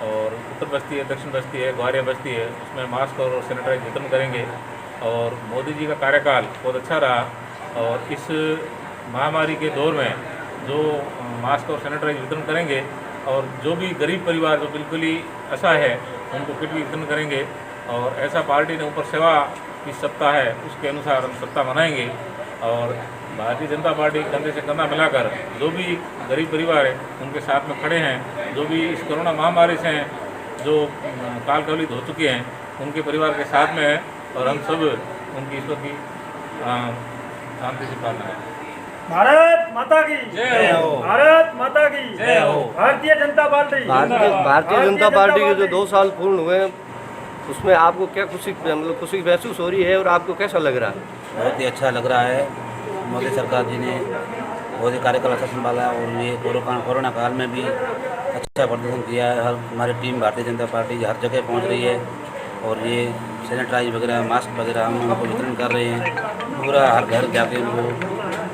और उत्तर बस्ती है, दक्षिण बस्ती है, ग्वारिया बस्ती है, उसमें मास्क और सैनिटाइज वितरण करेंगे। और मोदी जी का कार्यकाल बहुत अच्छा रहा और इस महामारी के दौर में जो मास्क और सैनिटाइज वितरण करेंगे और जो भी गरीब परिवार जो बिल्कुल ही असहाय है उनको किट भी वितरण करेंगे। और ऐसा पार्टी ने ऊपर सेवा की सप्ताह है, उसके अनुसार हम सप्ताह मनाएंगे। और भारतीय जनता पार्टी कंधे से कंधा मिलाकर जो भी गरीब परिवार है उनके साथ में खड़े हैं, जो भी इस कोरोना महामारी से जो काल कवलित हो चुके हैं उनके परिवार के साथ में है और हम सब उनकी ईश्वर की शांति से प्रार्थना है। भारत माता की जय हो। भारत माता की जय हो। भारतीय जनता पार्टी भारतीय जनता पार्टी के जो 2 साल पूर्ण हुए हैं उसमें आपको क्या खुशी महसूस हो रही है और आपको कैसा लग रहा है? बहुत ही अच्छा लग रहा है। मोदी सरकार जी ने बहुत ही कार्यकाल अच्छा संभाला और ये कोरोना काल में भी अच्छा प्रदर्शन किया है। हमारी टीम भारतीय जनता पार्टी हर जगह पहुंच रही है और ये सैनिटाइज वगैरह, मास्क वगैरह हम उनको वितरण कर रहे हैं। पूरा हर घर जाके उनको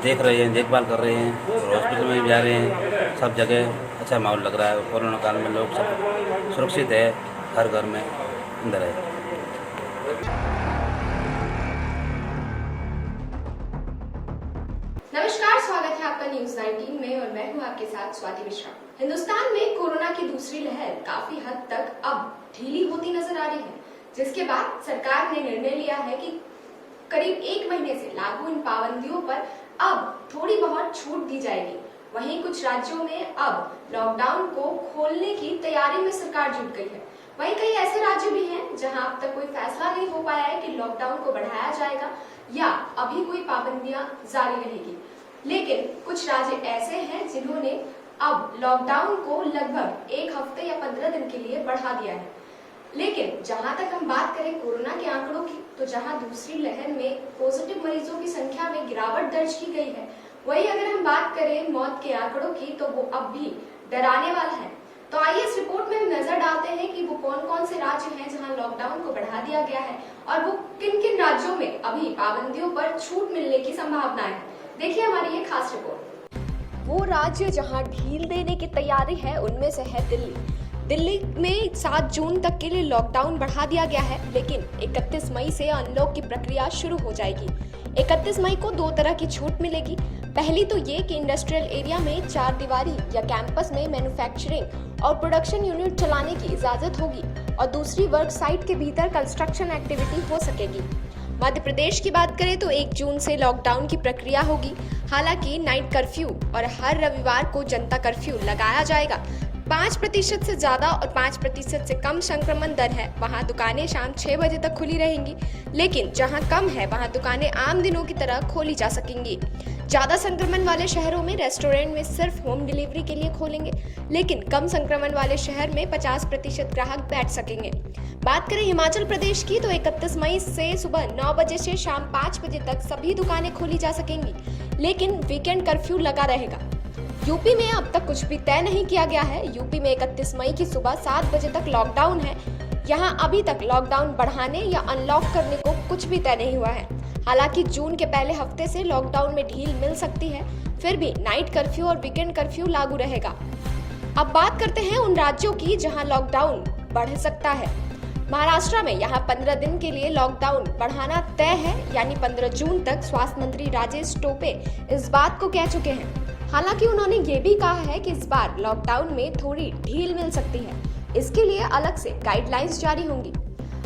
देख रहे हैं, देखभाल कर रहे हैं और हॉस्पिटल में भी जा रहे हैं। सब जगह अच्छा माहौल लग रहा है। कोरोना काल में लोग सब सुरक्षित है, हर घर में अंदर है। नमस्कार, स्वागत है आपका न्यूज़ 19 में और मैं हूं आपके साथ स्वाति मिश्रा। हिंदुस्तान में कोरोना की दूसरी लहर काफी हद तक अब ढीली होती नजर आ रही है, जिसके बाद सरकार ने निर्णय लिया है कि करीब 1 महीने से लागू इन पाबंदियों पर अब थोड़ी बहुत छूट दी जाएगी। वहीं कुछ राज्यों में अब लॉकडाउन को खोलने की तैयारी में सरकार जुट गई है। वहीं कई ऐसे राज्य भी हैं जहां अब तक कोई फैसला नहीं हो पाया है कि लॉकडाउन को बढ़ाया जाएगा या अभी कोई पाबंदियां जारी रहेगी। लेकिन कुछ राज्य ऐसे हैं जिन्होंने अब लॉकडाउन को लगभग 1 हफ्ते या 15 दिन के लिए बढ़ा दिया है। लेकिन जहां तक हम बात करें कोरोना के आंकड़ों की, तो जहां दूसरी लहर में पॉजिटिव मरीजों की संख्या में गिरावट दर्ज की गई है, वही अगर हम बात करें मौत के आंकड़ों की तो वो अब भी डराने वाला है। तो आइए इस रिपोर्ट में हम नजर डालते हैं कि वो कौन कौन से राज्य हैं जहां लॉकडाउन को बढ़ा दिया गया है और वो किन किन राज्यों में अभी पाबंदियों पर छूट मिलने की संभावना है। देखिए हमारी ये खास रिपोर्ट। वो राज्य जहां ढील देने की तैयारी है उनमें से है दिल्ली। दिल्ली में 7 जून तक के लिए लॉकडाउन बढ़ा दिया गया है, लेकिन 31 मई से अनलॉक की प्रक्रिया शुरू हो जाएगी। 31 मई को 2 तरह की छूट मिलेगी। पहली तो ये कि इंडस्ट्रियल एरिया में 4 दीवारी या कैंपस में मैन्युफैक्चरिंग और प्रोडक्शन यूनिट चलाने की इजाजत होगी और दूसरी वर्क साइट के भीतर कंस्ट्रक्शन एक्टिविटी हो सकेगी। मध्य प्रदेश की बात करें तो 1 जून से लॉकडाउन की प्रक्रिया होगी। हालांकि नाइट कर्फ्यू और हर रविवार को जनता कर्फ्यू लगाया जाएगा। 5% से ज्यादा और 5% से कम संक्रमण दर है वहां दुकानें शाम 6 बजे तक खुली रहेंगी, लेकिन जहां कम है वहां दुकानें आम दिनों की तरह खोली जा सकेंगी। ज्यादा संक्रमण वाले शहरों में रेस्टोरेंट में सिर्फ होम डिलीवरी के लिए खोलेंगे, लेकिन कम संक्रमण वाले शहर में 50% ग्राहक बैठ सकेंगे। बात करें हिमाचल प्रदेश की तो 31 मई से सुबह 9 बजे से शाम 5 बजे तक सभी दुकानें खोली जा सकेंगी, लेकिन वीकेंड कर्फ्यू लगा रहेगा। यूपी में अब तक कुछ भी तय नहीं किया गया है। यूपी में 31 मई की सुबह 7 बजे तक लॉकडाउन है। यहाँ अभी तक लॉकडाउन बढ़ाने या अनलॉक करने को कुछ भी तय नहीं हुआ है। हालांकि जून के पहले हफ्ते से लॉकडाउन में ढील मिल सकती है, फिर भी नाइट कर्फ्यू और वीकेंड कर्फ्यू लागू रहेगा। अब बात करते हैं उन राज्यों की जहां लॉकडाउन बढ़ सकता है। महाराष्ट्र में यहाँ 15 दिन के लिए लॉकडाउन बढ़ाना तय है, यानी 15 जून तक। स्वास्थ्य मंत्री राजेश टोपे इस बात को कह चुके हैं। हालांकि उन्होंने ये भी कहा है कि इस बार लॉकडाउन में थोड़ी ढील मिल सकती है, इसके लिए अलग से गाइडलाइंस जारी होंगी।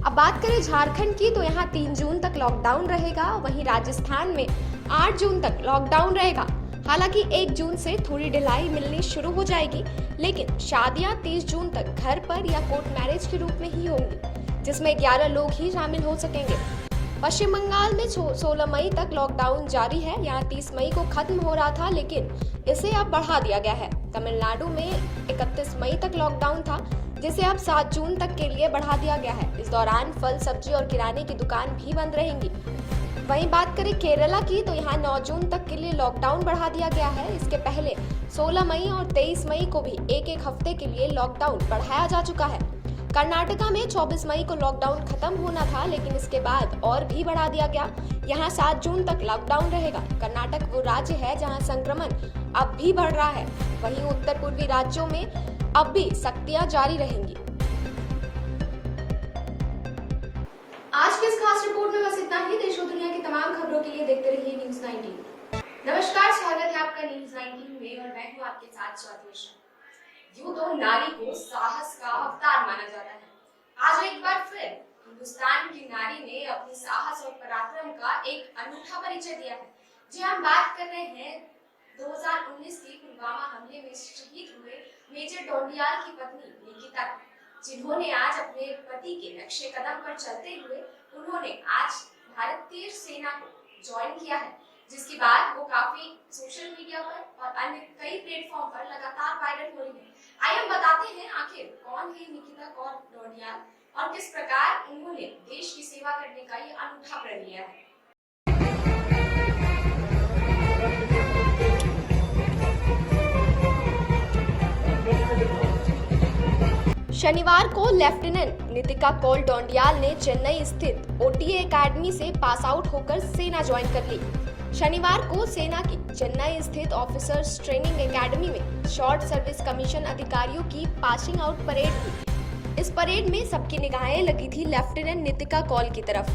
अब बात करें झारखंड की तो यहाँ 3 जून तक लॉकडाउन रहेगा। वहीं राजस्थान में 8 जून तक लॉकडाउन रहेगा। हालांकि 1 जून से थोड़ी ढिलाई मिलनी शुरू हो जाएगी, लेकिन शादियां 30 जून तक घर पर या कोर्ट मैरिज के रूप में ही होंगी, जिसमें 11 लोग ही शामिल हो सकेंगे। पश्चिम बंगाल में 16 मई तक लॉकडाउन जारी है। यहाँ 30 मई को खत्म हो रहा था, लेकिन इसे अब बढ़ा दिया गया है। तमिलनाडु में 31 मई तक लॉकडाउन था, जिसे अब 7 जून तक के लिए बढ़ा दिया गया है। इस दौरान फल, सब्जी और किराने की दुकान भी बंद रहेंगी। वहीं बात करें केरला की तो यहाँ 9 जून तक के लिए लॉकडाउन बढ़ा दिया गया है। इसके पहले 16 मई और 23 मई को भी एक हफ्ते के लिए लॉकडाउन बढ़ाया जा चुका है। कर्नाटका में 24 मई को लॉकडाउन खत्म होना था, लेकिन इसके बाद और भी बढ़ा दिया गया। यहाँ 7 जून तक लॉकडाउन रहेगा। कर्नाटक वो राज्य है जहाँ संक्रमण अब भी बढ़ रहा है। वहीं उत्तर पूर्वी राज्यों में अब भी सख्तियां जारी रहेंगी। आज के इस खास रिपोर्ट में बस इतना ही। देश और दुनिया की तमाम खबरों के लिए देखते रहिए न्यूज़ 19। नमस्कार, स्वागत है आपका न्यूज़ 19 में और मैं हूँ आपके साथ स्वाति मिश्रा। यूं तो नारी को साहस का अवतार माना जाता है। आज एक बार फिर हिंदुस्तान की नारी ने अपने साहस और पराक्रम का एक अनूठा परिचय दिया है। जी हम बात कर रहे हैं 2019 के पुलवामा हमले में शहीद हुए मेजर डोंडियाल की पत्नी निकिता, जिन्होंने आज अपने पति के नक्शे कदम पर चलते हुए उन्होंने आज भारतीय सेना को ज्वाइन किया है, जिसके बाद वो काफी सोशल मीडिया पर और अन्य कई प्लेटफॉर्म पर लगातार वायरल हो रही है। आइए हम बताते हैं आखिर कौन है निकिता कौर डोंडियाल और किस प्रकार उन्होंने देश की सेवा करने का ये अनूठा प्रण लिया है। शनिवार को लेफ्टिनेंट नितिका कौल डोंडियाल ने चेन्नई स्थित ओटीए एकेडमी से पास आउट होकर सेना ज्वाइन कर ली। शनिवार को सेना की चेन्नई स्थित ऑफिसर्स ट्रेनिंग एकेडमी में शॉर्ट सर्विस कमीशन अधिकारियों की पासिंग आउट परेड हुई। इस परेड में सबकी निगाहें लगी थी लेफ्टिनेंट नितिका कौल की तरफ।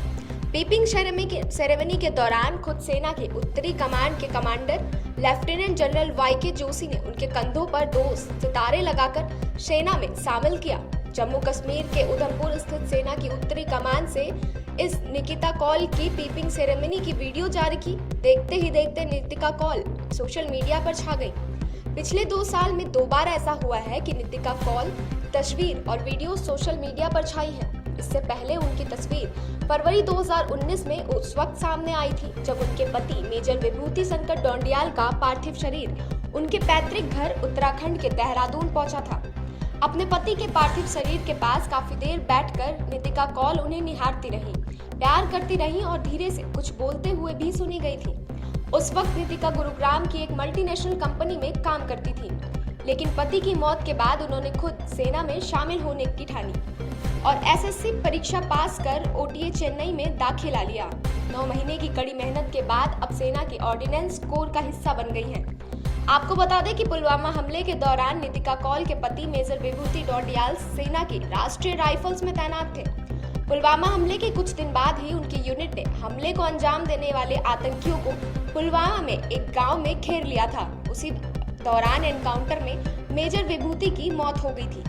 पीपिंग सेरेमनी के दौरान खुद सेना के उत्तरी कमांड के कमांडर लेफ्टिनेंट जनरल वाईके जोशी ने उनके कंधों पर 2 सितारे लगाकर सेना में शामिल किया। जम्मू कश्मीर के उधमपुर स्थित सेना की उत्तरी कमान से इस निकिता कौल की पीपिंग सेरेमनी की वीडियो जारी की। देखते ही देखते नितिका कौल सोशल मीडिया पर छा गई। पिछले 2 साल में 2 बार ऐसा हुआ है कि नितिका कौल तस्वीर और वीडियो सोशल मीडिया पर छाई है। इससे पहले उनकी तस्वीर फरवरी 2019 में उस वक्त सामने आई थी जब उनके पति मेजर विभूति शंकर डोंडियाल का पार्थिव शरीर उनके पैतृक घर उत्तराखंड के देहरादून पहुंचा था। अपने पति के पार्थिव शरीर के पास काफी देर बैठकर नितिका कौल उन्हें निहारती रही, प्यार करती रही और धीरे से कुछ बोलते हुए भी सुनी गई थी। उस वक्त नितिका गुरुग्राम की एक मल्टीनेशनल कंपनी में काम करती थी, लेकिन पति की मौत के बाद उन्होंने खुद सेना में शामिल होने की ठानी और एसएससी परीक्षा पास कर ओटीए चेन्नई में दाखिला लिया। 9 महीने की कड़ी मेहनत के बाद अब सेना के ऑर्डिनेंस कोर का हिस्सा बन गई हैं। आपको बता दें कि पुलवामा हमले के दौरान नितिका कौल के पति मेजर विभूति डोडियाल सेना की राष्ट्रीय राइफल्स में तैनात थे। पुलवामा हमले के कुछ दिन बाद ही उनकी यूनिट ने हमले को अंजाम देने वाले आतंकियों को पुलवामा में एक गांव में घेर लिया था। उसी दौरान एनकाउंटर में मेजर विभूति की मौत हो गई थी।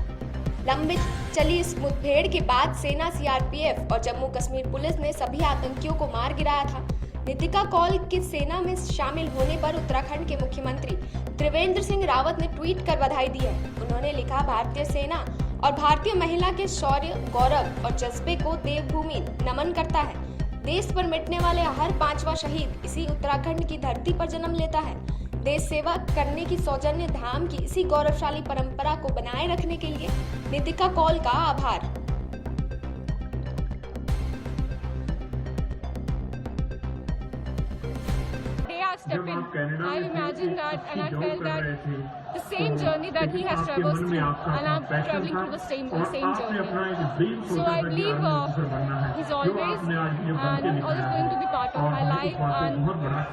लंबी चली इस मुठभेड़ के बाद सेना, सीआरपीएफ और जम्मू कश्मीर पुलिस ने सभी आतंकियों को मार गिराया था। नितिका कौल के सेना में शामिल होने पर उत्तराखंड के मुख्यमंत्री त्रिवेंद्र सिंह रावत ने ट्वीट कर बधाई दी है। उन्होंने लिखा, भारतीय सेना और भारतीय महिला के शौर्य, गौरव और जज्बे को देवभूमि नमन करता है। देश पर मिटने वाले हर 5वां शहीद इसी उत्तराखंड की धरती पर जन्म लेता है। देश सेवा करने की सौजन्य धाम की इसी गौरवशाली परंपरा को बनाए रखने के लिए नितिका कौल का आभार। Step in, I imagine that and I felt that the same journey that he has traversed through and I'm traveling through the same journey. So I believe he's always and always going to be part of my life and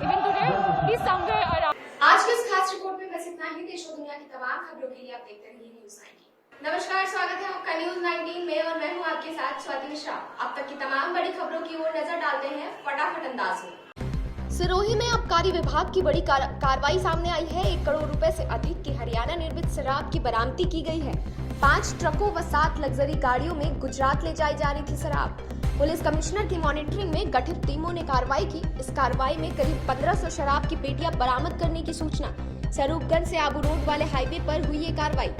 even today he's somewhere around. आज के इस खास report में बस इतना ही। देश और दुनिया की तमाम खबरों के लिए आप देखते रहिए न्यूज़ 19। नमस्कार, स्वागत है आपका न्यूज़ 19 में और मैं हूं आपके साथ स्वाति मिश्रा। अब तक की तमाम बड़ी खबरों की ओर नजर डालते हैं फटाफट अंदाज में। सिरोही में आबकारी विभाग की बड़ी कार्रवाई सामने आई है। 1 करोड़ रुपए से अधिक की हरियाणा निर्मित शराब की बरामदी की गई है। 5 ट्रकों व 7 लग्जरी गाड़ियों में गुजरात ले जाई जा रही थी शराब। पुलिस कमिश्नर की मॉनिटरिंग में गठित टीमों ने कार्रवाई की। इस कार्रवाई में करीब 1500 शराब की पेटियां बरामद करने की सूचना। स्वरूपगंज से आबू रोड वाले हाईवे पर हुई ये कार्रवाई।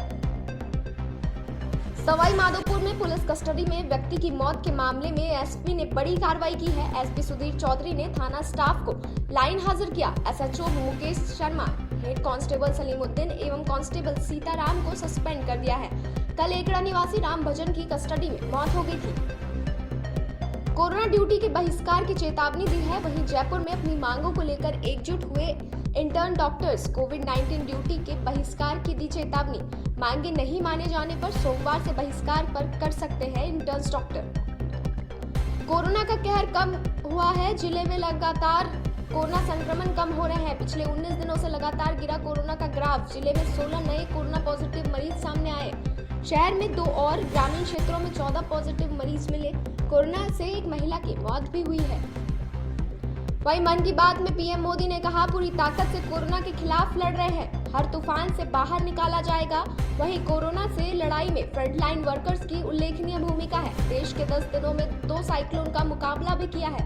सवाई माधोपुर में पुलिस कस्टडी में व्यक्ति की मौत के मामले में एसपी ने बड़ी कार्रवाई की है। एसपी सुधीर चौधरी ने थाना स्टाफ को लाइन हाजिर किया। SHO Mukesh Sharma, head constable Salimuddin एवं कांस्टेबल सीताराम को सस्पेंड कर दिया है। कल एकड़ा निवासी राम भजन की कस्टडी में मौत हो गई थी। कोरोना ड्यूटी के बहिष्कार की चेतावनी दी है। वहीं जयपुर में अपनी मांगों को लेकर एकजुट हुए इंटर्न डॉक्टर्स कोविड-19 ड्यूटी के बहिष्कार की दी चेतावनी। मांगे नहीं माने जाने पर सोमवार से बहिष्कार पर कर सकते हैं इंटर्न डॉक्टर। कोरोना का कहर कम हुआ है। जिले में लगातार कोरोना संक्रमण कम हो रहे हैं। पिछले 19 दिनों से लगातार गिरा कोरोना का ग्राफ। जिले में 16 नए कोरोना पॉजिटिव मरीज सामने आए। शहर में 2 और ग्रामीण क्षेत्रों में 14 पॉजिटिव मरीज मिले। कोरोना से एक महिला की मौत भी हुई है। वहीं मन की बात में पीएम मोदी ने कहा, पूरी ताकत से कोरोना के खिलाफ लड़ रहे हैं, हर तूफान से बाहर निकाला जाएगा। वहीं कोरोना से लड़ाई में फ्रंटलाइन वर्कर्स की उल्लेखनीय भूमिका है। देश के 10 दिनों में 2 साइक्लोन का मुकाबला भी किया है।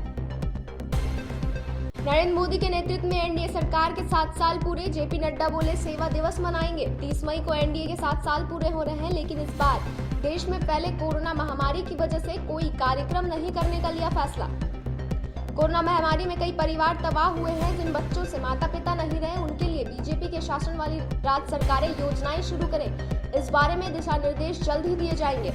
नरेंद्र मोदी के नेतृत्व में एनडीए सरकार के 7 साल पूरे। जेपी नड्डा बोले, सेवा दिवस मनाएंगे। 30 मई को एनडीए के 7 साल पूरे हो रहे हैं, लेकिन इस बार देश में फैले कोरोना महामारी की वजह से कोई कार्यक्रम नहीं करने का लिया फैसला। कोरोना महामारी में कई परिवार तबाह हुए हैं। जिन बच्चों से माता पिता नहीं रहे, उनके लिए बीजेपी के शासन वाली राज्य सरकारें योजनाएं शुरू करें। इस बारे में दिशा निर्देश जल्द ही दिए जाएंगे।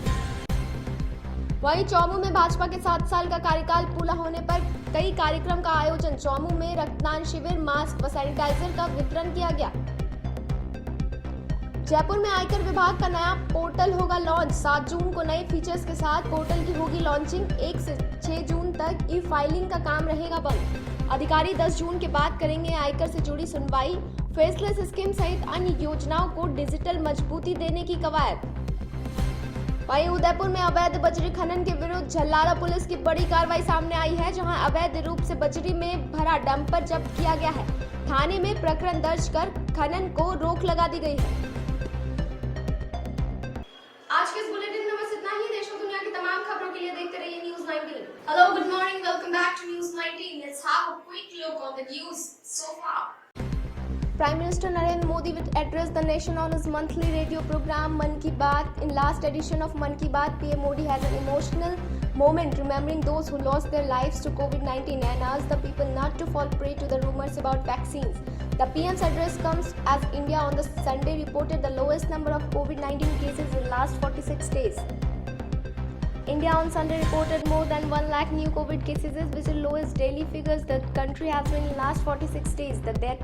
वहीं चौमू में भाजपा के 7 साल का कार्यकाल पूरा होने पर कई कार्यक्रम का आयोजन। चौमू में रक्तदान शिविर, मास्क व सैनिटाइजर का वितरण किया गया। जयपुर में आयकर विभाग का नया पोर्टल होगा लॉन्च। 7 जून को नए फीचर्स के साथ पोर्टल की होगी लॉन्चिंग। 1 से 6 जून तक ई फाइलिंग का काम रहेगा बंद। अधिकारी 10 जून के बाद करेंगे आयकर से जुड़ी सुनवाई। फेसलेस स्कीम सहित अन्य योजनाओं को डिजिटल मजबूती देने की कवायद। वहीं उदयपुर में अवैध बजरी खनन के विरुद्ध झल्लारा पुलिस की बड़ी कार्रवाई सामने आई है, जहां अवैध रूप से बजरी में भरा डंपर जब्त किया गया है। थाने में प्रकरण दर्ज कर खनन को रोक लगा दी गई है। आज के इस बुलेटिन में बस इतना ही। देश और दुनिया की तमाम खबरों के लिए देखते रहिए news 19। Hello, good morning, welcome back to news 19। Let's have a quick look on the news so far. Prime Minister Narendra Modi will address the nation on his monthly radio program Mann Ki Baat. In last edition of Mann Ki Baat, PM Modi had an emotional moment remembering those who lost their lives to COVID-19 and asked the people not to fall prey to the rumors about vaccines. The PM's address comes as India on the Sunday reported the lowest number of COVID-19 cases in last 46 days. India on Sunday reported more than 1 lakh new COVID cases, which is lowest daily figures the country has been in last 46 days. The death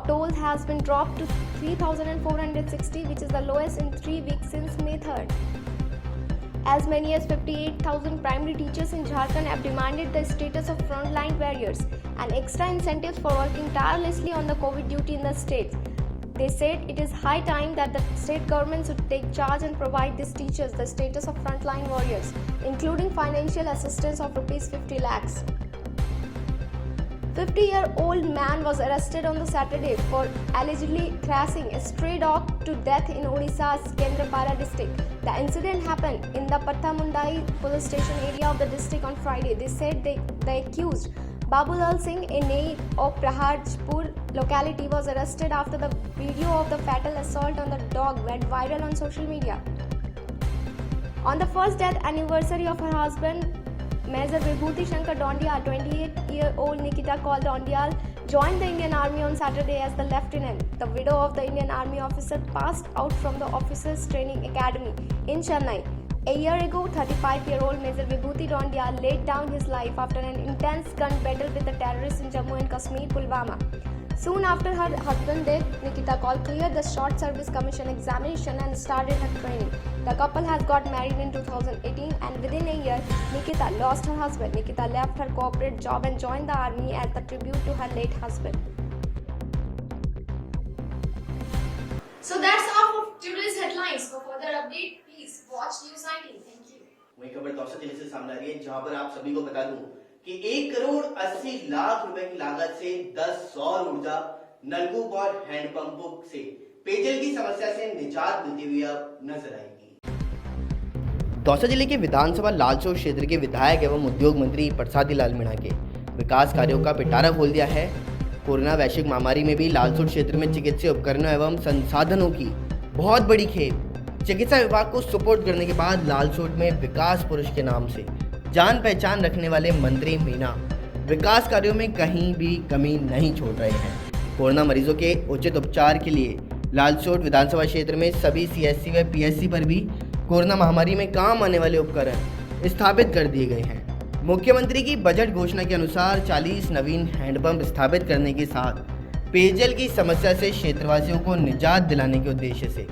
toll has been dropped to 3,460, which is the lowest in 3 weeks since May 3rd. As many as 58,000 primary teachers in Jharkhand have demanded the status of frontline warriors and extra incentives for working tirelessly on the COVID duty in the state. They said it is high time that the state government should take charge and provide these teachers the status of frontline warriors, including financial assistance of Rs 50 lakhs. 50-year-old man was arrested on the Saturday for allegedly thrashing a stray dog to death in Odisha's Kendrapara district. The incident happened in the Pathamundai police station area of the district on Friday. They said the accused, Babulal Singh, a native of Praharpur locality, was arrested after the video of the fatal assault on the dog went viral on social media. On the first death anniversary of her husband, Major Vibhuti Shankar Dondial, 28-year-old Nikita Kaul Dondial joined the Indian Army on Saturday as the lieutenant. The widow of the Indian Army officer passed out from the Officers Training Academy in Chennai. A year ago, 35-year-old Major Vibhuti Dondial laid down his life after an intense gun battle with the terrorists in Jammu and Kashmir, Pulwama. Soon after her husband's death, Nikita Kaul cleared the Short Service Commission examination and started her training. The couple has got married in 2018 and within a year, Nikita lost her husband. Nikita left her corporate job and joined the army as a tribute to her late husband. So that's all of today's headlines. For further update, please watch News 19. Thank you. वही खबर दौसा जिले से सामने आ रही है, जहां पर आप सभी को बता दूं कि 1 करोड़ 80 लाख रुपए की लागत से 10 सौर ऊर्जा नलकूप और हैंडपंपों से पेयजल की समस्या से निजात मिलती हुई अब नजर आएगी। दौसा जिले के विधानसभा लालसोट क्षेत्र के विधायक एवं उद्योग मंत्री प्रसादी लाल मीणा के विकास कार्यों का पिटारा खोल दिया है। कोरोना वैश्विक महामारी में भी लालसोट क्षेत्र में चिकित्सा उपकरणों एवं संसाधनों की बहुत बड़ी खेप। चिकित्सा विभाग को सुपुर्द करने के बाद लालसोट में विकास पुरुष के नाम से जान पहचान रखने वाले मंत्री मीणा विकास कार्यों में कहीं भी कमी नहीं छोड़ रहे हैं। कोरोना मरीजों के उचित उपचार के लिए लालसोट विधानसभा क्षेत्र में सभी CSC व PSC पर भी कोरोना महामारी में काम आने वाले उपकरण स्थापित कर दिए गए हैं। मुख्यमंत्री की बजट घोषणा के अनुसार 40 नवीन हैंडपंप स्थापित करने के साथ पेयजल की समस्या से क्षेत्रवासियों को निजात दिलाने के उद्देश्य से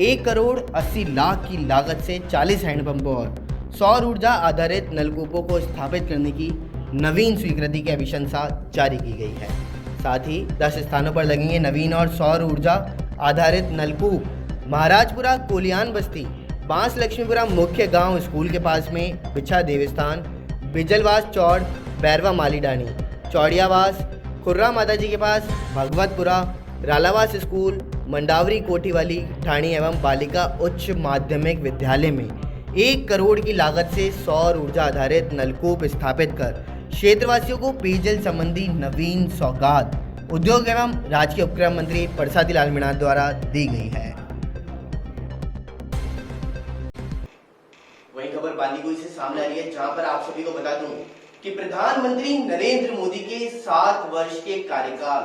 1 करोड़ 80 लाख की लागत से 40 हैंडपंपों और सौर ऊर्जा आधारित नलकूपों को स्थापित करने की नवीन स्वीकृति की अनुशंसा जारी की गई है। साथ ही 10 स्थानों पर लगेंगे नवीन और सौर ऊर्जा आधारित नलकूप। महाराजपुरा कोलियान बस्ती, बांस लक्ष्मीपुरा मुख्य गांव स्कूल के पास में बिछा देवस्थान, बिजलवास चौड़, बैरवा मालीडानी, चौड़ियावास, खुर्रा माताजी के पास, भगवतपुरा, रालावास स्कूल, मंडावरी कोठीवाली, ठाणी एवं बालिका उच्च माध्यमिक विद्यालय में 1 करोड़ की लागत से सौर ऊर्जा आधारित नलकूप स्थापित कर क्षेत्रवासियों को पेयजल संबंधी नवीन सौगात उद्योग एवं राजकीय उपक्रम मंत्री प्रसादी लाल मीणा द्वारा दी गई है। वही खबर बालीगुई से सामने आ रही है, जहां पर आप सभी को बता दूं कि प्रधानमंत्री नरेंद्र मोदी के 7 वर्ष के कार्यकाल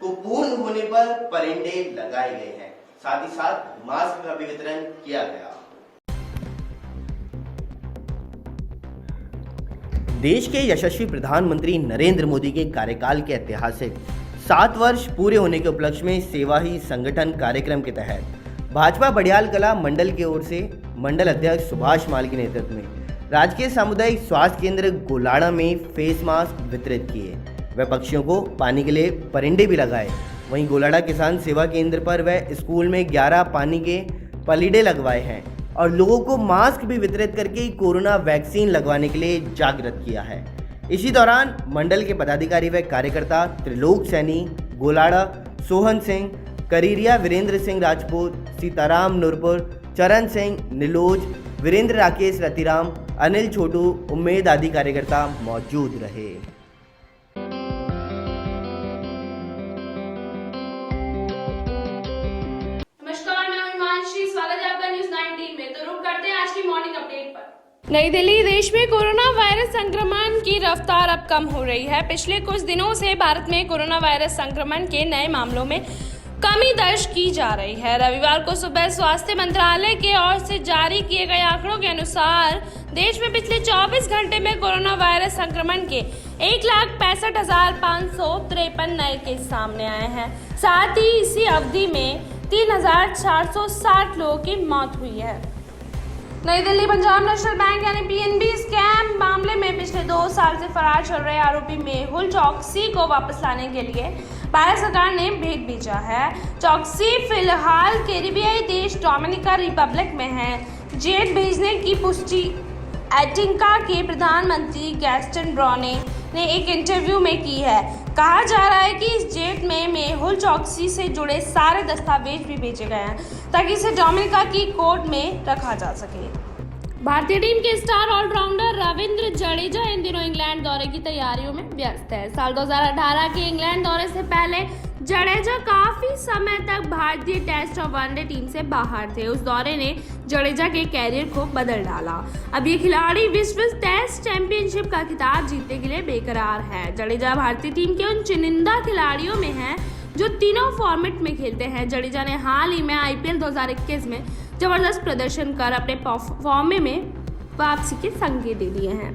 को पूर्ण होने पर परिंडे लगाए गए हैं। साथ ही साथ मास्क का भी वितरण किया गया। देश के यशस्वी प्रधानमंत्री नरेंद्र मोदी के कार्यकाल के ऐतिहासिक 7 वर्ष पूरे होने के उपलक्ष्य में सेवा ही संगठन कार्यक्रम के तहत भाजपा बड़ियाल कला मंडल की ओर से मंडल अध्यक्ष सुभाष माल के नेतृत्व में राजकीय सामुदायिक स्वास्थ्य केंद्र गोलाड़ा में फेस मास्क वितरित किए व पक्षियों को पानी के लिए परिंडे भी लगाए। वहीं गोलाड़ा किसान सेवा केंद्र पर व स्कूल में 11 पानी के पलीडे लगवाए हैं और लोगों को मास्क भी वितरित करके कोरोना वैक्सीन लगवाने के लिए जागृत किया है। इसी दौरान मंडल के पदाधिकारी व कार्यकर्ता त्रिलोक सैनी, गोलाड़ा, सोहन सिंह, करीरिया वीरेंद्र सिंह राजपूत, सीताराम नूरपुर, चरण सिंह, नीलोज, वीरेंद्र राकेश रतिराम, अनिल छोटू, उम्मेद आदि कार्यकर्ता मौजूद रहे। नई दिल्ली, देश में कोरोना वायरस संक्रमण की रफ्तार अब कम हो रही है। पिछले कुछ दिनों से भारत में कोरोना वायरस संक्रमण के नए मामलों में कमी दर्ज की जा रही है। रविवार को सुबह स्वास्थ्य मंत्रालय की ओर से जारी किए गए आंकड़ों के अनुसार देश में पिछले 24 घंटे में कोरोना वायरस संक्रमण के 1,65,553 नए केस सामने आए हैं। साथ ही इसी अवधि में 3,460 लोगों की मौत हुई है। नई दिल्ली पंजाब नेशनल बैंक यानी पीएनबी स्कैम मामले में पिछले 2 साल से फरार चल रहे आरोपी मेहुल चौकसी को वापस लाने के लिए भारत सरकार ने भेज भेजा है। चौकसी फिलहाल कैरिबियाई देश डोमिनिका रिपब्लिक में है। जेट भेजने की पुष्टि एटिंका के प्रधानमंत्री गैस्टन ब्राउने ने एक इंटरव्यू में की है। कहा जा रहा है कि इस जेट में मेहुल चौकसी से जुड़े सारे दस्तावेज भी भेजे गए हैं ताकि इसे डोमिनिका की कोर्ट में रखा जा सके। भारतीय टीम के स्टार ऑलराउंडर रविंद्र जडेजा इन दिनों इंग्लैंड दौरे की तैयारियों में व्यस्त है। साल 2018 के इंग्लैंड दौरे से पहले जडेजा काफी समय तक भारतीय टेस्ट और वनडे टीम से बाहर थे। उस दौरे ने जडेजा के कैरियर को बदल डाला। अब ये खिलाड़ी विश्व टेस्ट चैंपियनशिप का खिताब जीतने के लिए बेकरार है। जडेजा भारतीय टीम के उन चुनिंदा खिलाड़ियों में हैं जो तीनों फॉर्मेट में खेलते हैं। जडेजा ने हाल ही में आईपीएल 2021 में जबरदस्त प्रदर्शन कर अपने फॉर्मे में वापसी के संकेत दे दिए हैं।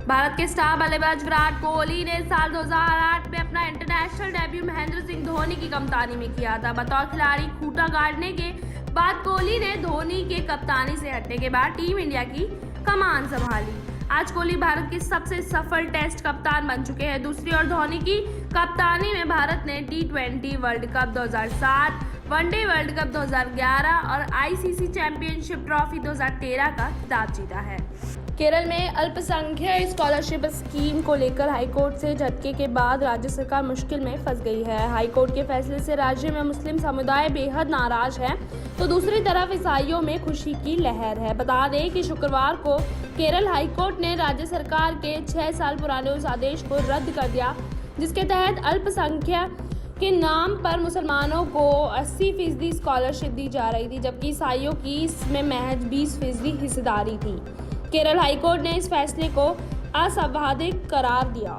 भारत के स्टार बल्लेबाज विराट कोहली ने साल 2008 में अपना इंटरनेशनल डेब्यू महेंद्र सिंह धोनी की कप्तानी में किया था। बतौर खिलाड़ी खूंटा गाड़ने के बाद कोहली ने धोनी के कप्तानी से हटने के बाद टीम इंडिया की कमान संभाली। आज कोहली भारत के सबसे सफल टेस्ट कप्तान बन चुके हैं। दूसरी ओर धोनी की कप्तानी में भारत ने T20 world cup 2007, one day world cup 2011 और आईसीसी चैंपियनशिप ट्रॉफी 2013 का खिताब जीता है। केरल में अल्पसंख्यक स्कॉलरशिप स्कीम को लेकर हाईकोर्ट से झटके के बाद राज्य सरकार मुश्किल में फंस गई है। हाईकोर्ट के फैसले से राज्य में मुस्लिम समुदाय बेहद नाराज है तो दूसरी तरफ ईसाइयों में खुशी की लहर है। बता दें कि शुक्रवार को केरल हाईकोर्ट ने राज्य सरकार के 6 साल पुराने उस आदेश को रद्द कर दिया जिसके तहत अल्पसंख्यक के नाम पर मुसलमानों को 80% स्कॉलरशिप दी जा रही थी, जबकि ईसाइयों की इसमें महज 20% हिस्सेदारी थी। केरल हाईकोर्ट ने इस फैसले को असंवैधानिक करार दिया।